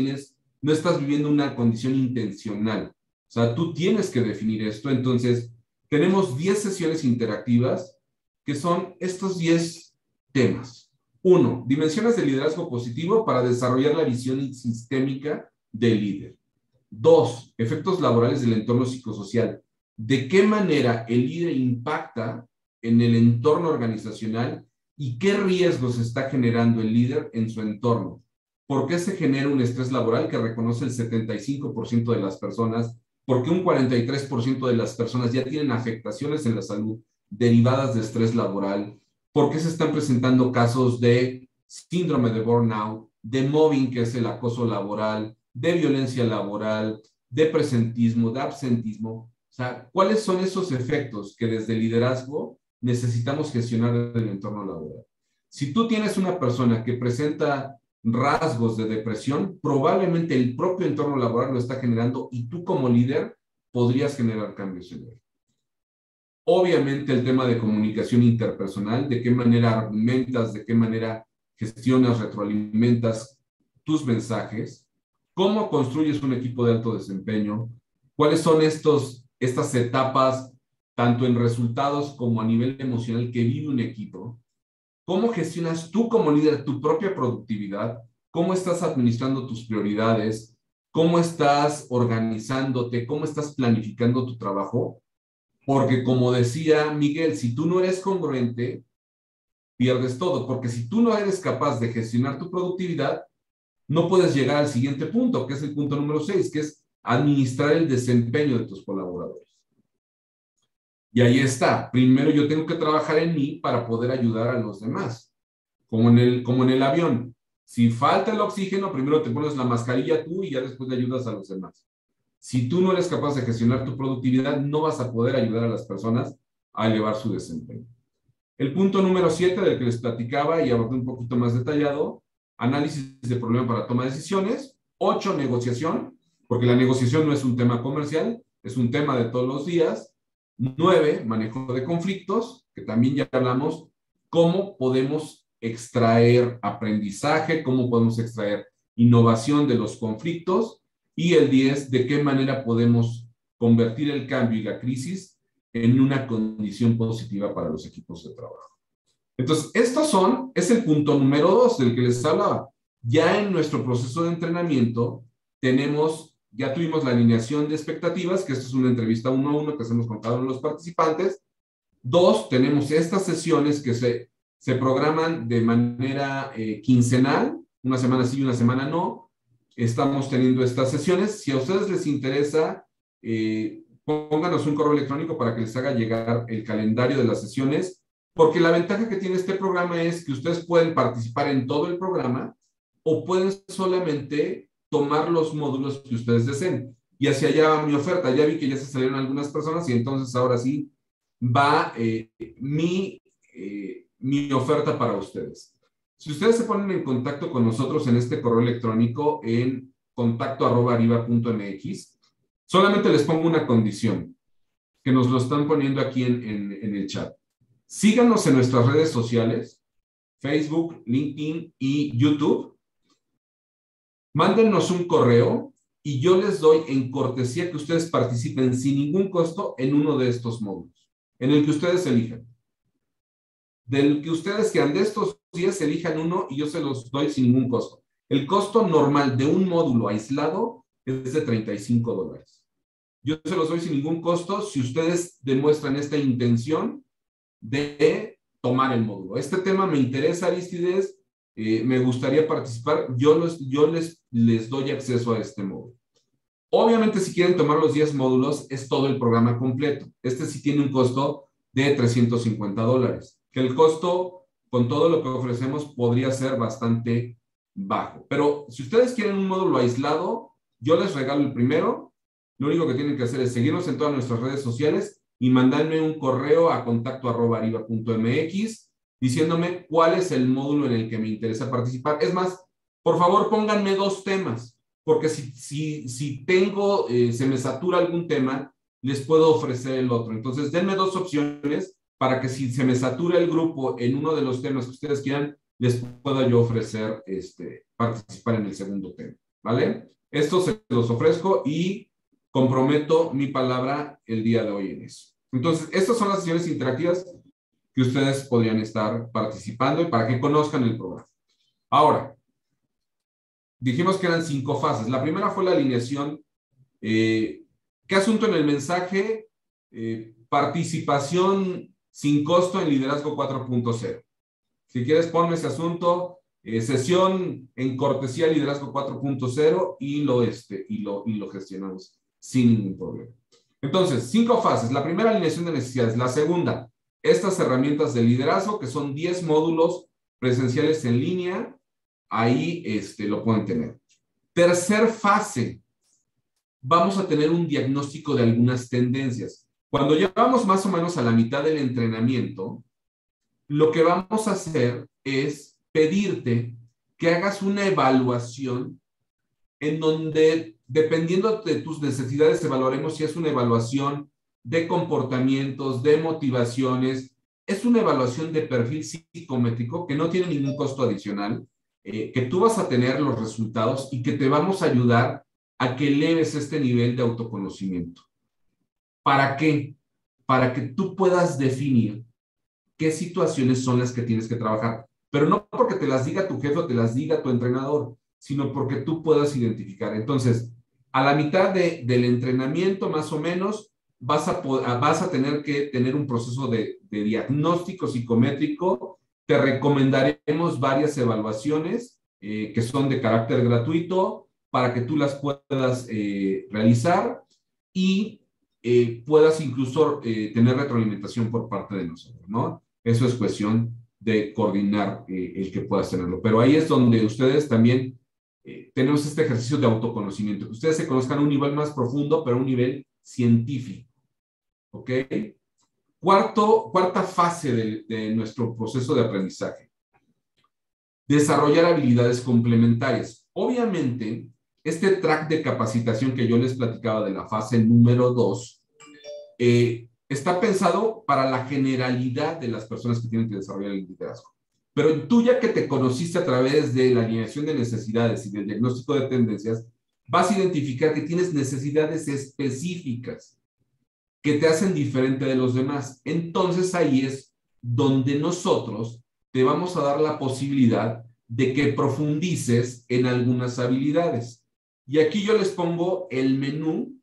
estás viviendo una condición intencional. O sea, tú tienes que definir esto. Entonces, tenemos 10 sesiones interactivas que son estos 10 temas. 1, dimensiones de liderazgo positivo para desarrollar la visión sistémica del líder. 2, efectos laborales del entorno psicosocial. ¿De qué manera el líder impacta en el entorno organizacional y qué riesgos está generando el líder en su entorno? ¿Por qué se genera un estrés laboral que reconoce el 75% de las personas? ¿Por qué un 43% de las personas ya tienen afectaciones en la salud derivadas de estrés laboral? ¿Por qué se están presentando casos de síndrome de burnout, de mobbing, que es el acoso laboral, de violencia laboral, de presentismo, de absentismo? O sea, ¿cuáles son esos efectos que desde el liderazgo necesitamos gestionar en el entorno laboral? Si tú tienes una persona que presenta rasgos de depresión, probablemente el propio entorno laboral lo está generando y tú como líder podrías generar cambios en él. Obviamente el tema de comunicación interpersonal, de qué manera argumentas, de qué manera gestionas, retroalimentas tus mensajes, cómo construyes un equipo de alto desempeño, cuáles son estas etapas, tanto en resultados como a nivel emocional que vive un equipo, cómo gestionas tú como líder tu propia productividad, cómo estás administrando tus prioridades, cómo estás organizándote, cómo estás planificando tu trabajo, porque como decía Miguel, si tú no eres congruente, pierdes todo, porque si tú no eres capaz de gestionar tu productividad, no puedes llegar al siguiente punto, que es el punto número 6, que es administrar el desempeño de tus colaboradores. Y ahí está. Primero yo tengo que trabajar en mí para poder ayudar a los demás. Como en el avión. Si falta el oxígeno, primero te pones la mascarilla tú y ya después le ayudas a los demás. Si tú no eres capaz de gestionar tu productividad, no vas a poder ayudar a las personas a elevar su desempeño. El punto número 7 del que les platicaba y abordé un poquito más detallado, análisis de problema para toma de decisiones. 8, negociación, porque la negociación no es un tema comercial, es un tema de todos los días. 9, manejo de conflictos, que también ya hablamos, cómo podemos extraer aprendizaje, cómo podemos extraer innovación de los conflictos. Y el 10, de qué manera podemos convertir el cambio y la crisis en una condición positiva para los equipos de trabajo. Entonces, es el punto número 2 del que les hablaba. Ya en nuestro proceso de entrenamiento ya tuvimos la alineación de expectativas, que esto es una entrevista 1 a 1 que hacemos con cada uno de los participantes. 2, tenemos estas sesiones que se programan de manera quincenal, una semana sí y una semana no. Estamos teniendo estas sesiones. Si a ustedes les interesa, pónganos un correo electrónico para que les haga llegar el calendario de las sesiones, porque la ventaja que tiene este programa es que ustedes pueden participar en todo el programa o pueden solamente tomar los módulos que ustedes deseen. Y hacia allá va mi oferta. Ya vi que ya se salieron algunas personas y entonces ahora sí va mi mi oferta para ustedes. Si ustedes se ponen en contacto con nosotros en este correo electrónico en contacto@arriba.mx, solamente les pongo una condición, que nos lo están poniendo aquí en el chat. Síganos en nuestras redes sociales, Facebook, LinkedIn y YouTube. Mándennos un correo y yo les doy en cortesía que ustedes participen sin ningún costo en uno de estos módulos, en el que ustedes elijan. Del que ustedes quieran, de estos días elijan uno y yo se los doy sin ningún costo. El costo normal de un módulo aislado es de $35. Yo se los doy sin ningún costo si ustedes demuestran esta intención de tomar el módulo. Este tema me interesa, Aristides, me gustaría participar, yo les doy acceso a este módulo. Obviamente, si quieren tomar los 10 módulos, es todo el programa completo. Este sí tiene un costo de $350, que el costo, con todo lo que ofrecemos, podría ser bastante bajo. Pero si ustedes quieren un módulo aislado, yo les regalo el primero. Lo único que tienen que hacer es seguirnos en todas nuestras redes sociales y mandarme un correo a contacto@arriba.mx diciéndome cuál es el módulo en el que me interesa participar. Es más, por favor, pónganme 2 temas, porque si se me satura algún tema, les puedo ofrecer el otro. Entonces, denme 2 opciones para que si se me satura el grupo en uno de los temas que ustedes quieran, les pueda yo ofrecer participar en el segundo tema, ¿vale? Esto se los ofrezco y comprometo mi palabra el día de hoy en eso. Entonces, estas son las sesiones interactivas que ustedes podrían estar participando y para que conozcan el programa. Ahora, dijimos que eran 5 fases. La primera fue la alineación. ¿Qué asunto en el mensaje? Participación sin costo en liderazgo 4.0. Si quieres, ponme ese asunto. Sesión en cortesía liderazgo 4.0 y lo gestionamos sin ningún problema. Entonces, 5 fases. La primera, alineación de necesidades. La segunda, estas herramientas de liderazgo, que son 10 módulos presenciales en línea. Ahí lo pueden tener. Tercer fase, vamos a tener un diagnóstico de algunas tendencias. Cuando ya vamos más o menos a la mitad del entrenamiento, lo que vamos a hacer es pedirte que hagas una evaluación en donde, dependiendo de tus necesidades, evaluaremos si es una evaluación de comportamientos, de motivaciones. Es una evaluación de perfil psicométrico que no tiene ningún costo adicional, que tú vas a tener los resultados y que te vamos a ayudar a que eleves este nivel de autoconocimiento. ¿Para qué? Para que tú puedas definir qué situaciones son las que tienes que trabajar. Pero no porque te las diga tu jefe o te las diga tu entrenador, sino porque tú puedas identificar. Entonces, a la mitad del entrenamiento, más o menos, vas a tener que tener un proceso de diagnóstico psicométrico. Te recomendaremos varias evaluaciones que son de carácter gratuito para que tú las puedas realizar y puedas incluso tener retroalimentación por parte de nosotros, ¿no? Eso es cuestión de coordinar el que puedas tenerlo. Pero ahí es donde ustedes también tenemos este ejercicio de autoconocimiento, que ustedes se conozcan a un nivel más profundo, pero a un nivel científico. ¿Ok? Cuarta fase de nuestro proceso de aprendizaje. Desarrollar habilidades complementarias. Obviamente, este track de capacitación que yo les platicaba de la fase número 2 está pensado para la generalidad de las personas que tienen que desarrollar el liderazgo. Pero tú, ya que te conociste a través de la alineación de necesidades y del diagnóstico de tendencias, vas a identificar que tienes necesidades específicas que te hacen diferente de los demás. Entonces ahí es donde nosotros te vamos a dar la posibilidad de que profundices en algunas habilidades. Y aquí yo les pongo el menú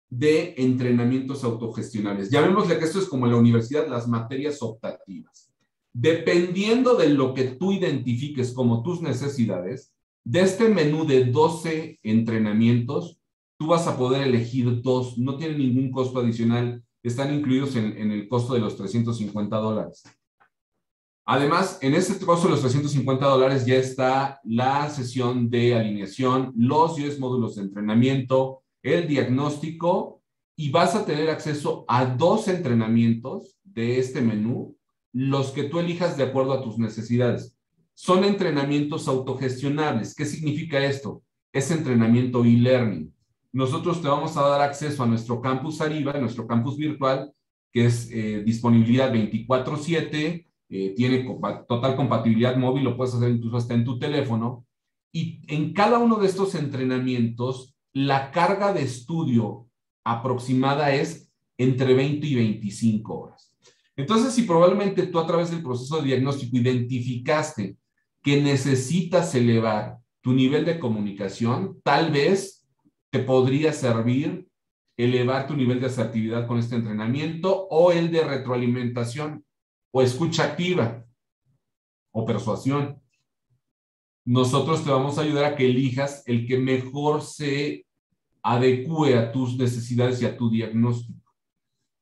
de entrenamientos autogestionales. Llamémosle que esto es como en la universidad, las materias optativas. Dependiendo de lo que tú identifiques como tus necesidades, de este menú de 12 entrenamientos, tú vas a poder elegir 2, no tienen ningún costo adicional, están incluidos en el costo de los $350. Además, en este costo de los $350 ya está la sesión de alineación, los 10 módulos de entrenamiento, el diagnóstico, y vas a tener acceso a 2 entrenamientos de este menú los que tú elijas de acuerdo a tus necesidades. Son entrenamientos autogestionables. ¿Qué significa esto? Es entrenamiento e-learning. Nosotros te vamos a dar acceso a nuestro campus Ariba, nuestro campus virtual, que es disponibilidad 24/7, tiene total compatibilidad móvil, lo puedes hacer incluso hasta en tu teléfono. Y en cada uno de estos entrenamientos, la carga de estudio aproximada es entre 20 y 25 horas. Entonces, si probablemente tú a través del proceso de diagnóstico identificaste que necesitas elevar tu nivel de comunicación, tal vez te podría servir elevar tu nivel de asertividad con este entrenamiento o el de retroalimentación o escucha activa o persuasión. Nosotros te vamos a ayudar a que elijas el que mejor se adecue a tus necesidades y a tu diagnóstico.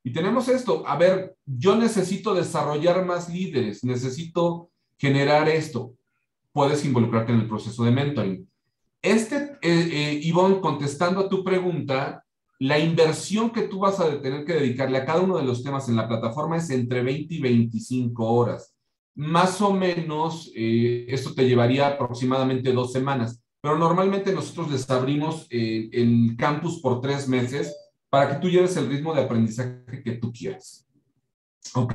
Y tenemos esto, a ver, yo necesito desarrollar más líderes, necesito generar esto. Puedes involucrarte en el proceso de mentoring. Ivonne, contestando a tu pregunta, la inversión que tú vas a tener que dedicarle a cada uno de los temas en la plataforma es entre 20 y 25 horas. Más o menos, esto te llevaría aproximadamente 2 semanas, pero normalmente nosotros les abrimos el campus por 3 meses para que tú lleves el ritmo de aprendizaje que tú quieras. ¿Ok?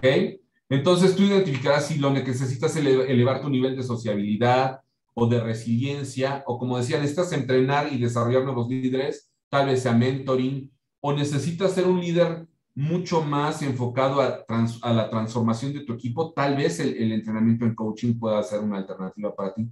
Entonces tú identificarás si lo necesitas elevar tu nivel de sociabilidad o de resiliencia, o como decía, necesitas entrenar y desarrollar nuevos líderes, tal vez sea mentoring, o necesitas ser un líder mucho más enfocado a la transformación de tu equipo, tal vez el entrenamiento en coaching pueda ser una alternativa para ti.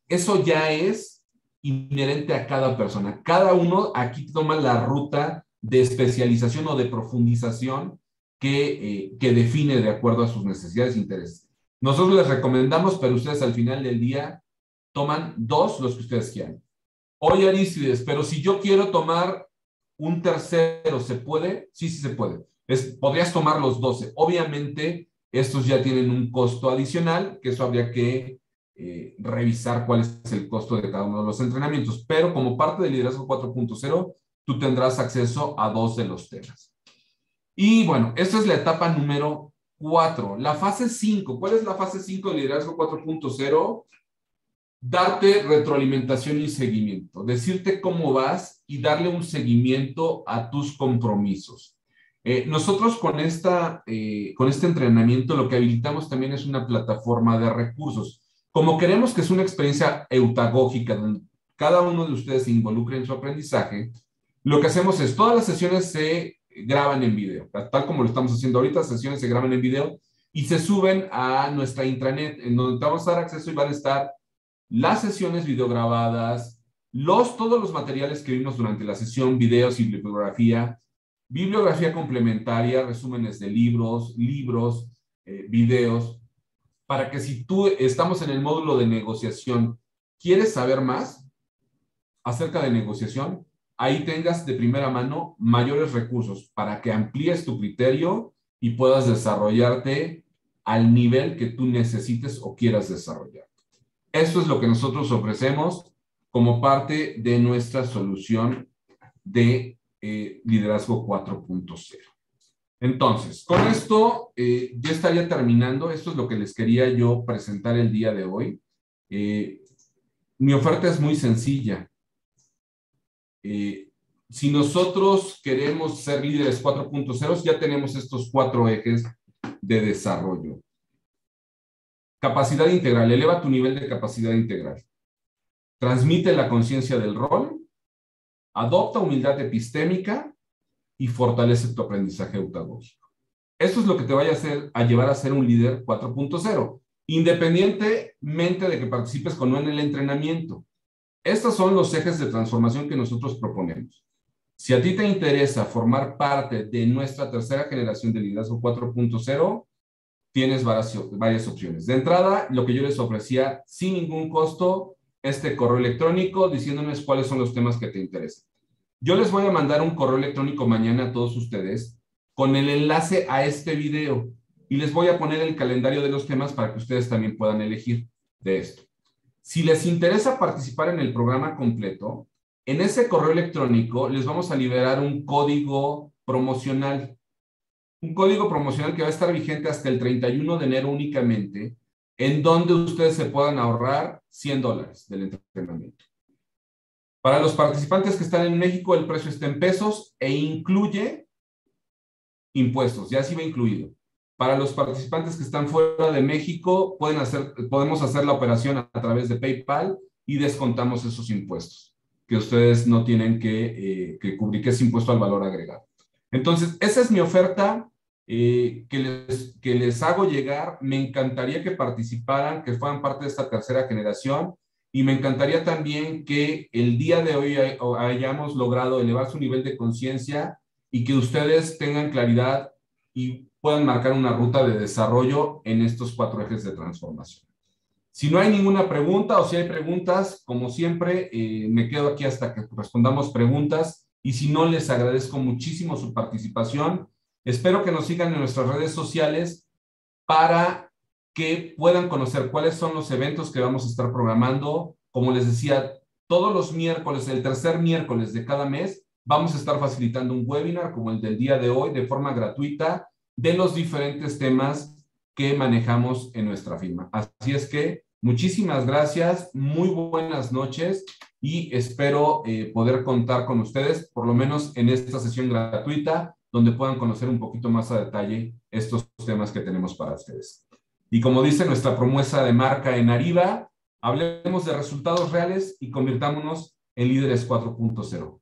Eso ya es inherente a cada persona. Cada uno aquí toma la ruta de especialización o de profundización que define de acuerdo a sus necesidades e intereses. Nosotros les recomendamos, pero ustedes al final del día toman 2 los que ustedes quieran. Oye, Arístides, pero si yo quiero tomar un tercero, ¿se puede? Sí, sí se puede. Podrías tomar los 12. Obviamente, estos ya tienen un costo adicional, que eso habría que revisar cuál es el costo de cada uno de los entrenamientos. Pero como parte del Liderazgo 4.0, tú tendrás acceso a 2 de los temas. Y bueno, esta es la etapa número 4. La fase 5. ¿Cuál es la fase 5 del Liderazgo 4.0? Darte retroalimentación y seguimiento, decirte cómo vas y darle un seguimiento a tus compromisos. Nosotros con este entrenamiento lo que habilitamos también es una plataforma de recursos. Como queremos que es una experiencia eutagógica donde cada uno de ustedes se involucre en su aprendizaje, lo que hacemos es todas las sesiones se graban en video, tal como lo estamos haciendo ahorita, las sesiones se graban en video y se suben a nuestra intranet en donde te vamos a dar acceso y van a estar las sesiones videograbadas, todos los materiales que vimos durante la sesión, videos y bibliografía complementaria, resúmenes de libros, videos, para que si tú estamos en el módulo de negociación, quieres saber más acerca de negociación, ahí tengas de primera mano mayores recursos para que amplíes tu criterio y puedas desarrollarte al nivel que tú necesites o quieras desarrollar. Esto es lo que nosotros ofrecemos como parte de nuestra solución de Liderazgo 4.0. Entonces, con esto ya estaría terminando. Esto es lo que les quería yo presentar el día de hoy. Mi oferta es muy sencilla. Si nosotros queremos ser líderes 4.0, ya tenemos estos 4 ejes de desarrollo. Capacidad integral, eleva tu nivel de capacidad integral. Transmite la conciencia del rol, adopta humildad epistémica y fortalece tu aprendizaje eutagógico. Esto es lo que te vaya a llevar a ser un líder 4.0, independientemente de que participes o no en el entrenamiento. Estos son los ejes de transformación que nosotros proponemos. Si a ti te interesa formar parte de nuestra tercera generación de Liderazgo 4.0, tienes varias opciones. De entrada, lo que yo les ofrecía sin ningún costo, este correo electrónico diciéndoles cuáles son los temas que te interesan. Yo les voy a mandar un correo electrónico mañana a todos ustedes con el enlace a este video y les voy a poner el calendario de los temas para que ustedes también puedan elegir de esto. Si les interesa participar en el programa completo, en ese correo electrónico les vamos a liberar un código promocional. un código promocional que va a estar vigente hasta el 31 de enero únicamente, en donde ustedes se puedan ahorrar $100 del entrenamiento. Para los participantes que están en México, el precio está en pesos e incluye impuestos, ya sí va incluido. Para los participantes que están fuera de México, podemos hacer la operación a través de PayPal y descontamos esos impuestos, que ustedes no tienen que cubrir, que es impuesto al valor agregado. Entonces, esa es mi oferta que les hago llegar. Me encantaría que participaran, que fueran parte de esta tercera generación, y me encantaría también que el día de hoy hayamos logrado elevar su nivel de conciencia y que ustedes tengan claridad y puedan marcar una ruta de desarrollo en estos 4 ejes de transformación. Si no hay ninguna pregunta o si hay preguntas, como siempre, me quedo aquí hasta que respondamos preguntas, y si no, les agradezco muchísimo su participación. Espero que nos sigan en nuestras redes sociales para que puedan conocer cuáles son los eventos que vamos a estar programando. Como les decía, todos los miércoles, el tercer miércoles de cada mes, vamos a estar facilitando un webinar como el del día de hoy de forma gratuita de los diferentes temas que manejamos en nuestra firma. Así es que muchísimas gracias, muy buenas noches y espero poder contar con ustedes, por lo menos en esta sesión gratuita, donde puedan conocer un poquito más a detalle estos temas que tenemos para ustedes. Y como dice nuestra promesa de marca en Ariba, hablemos de resultados reales y convirtámonos en líderes 4.0.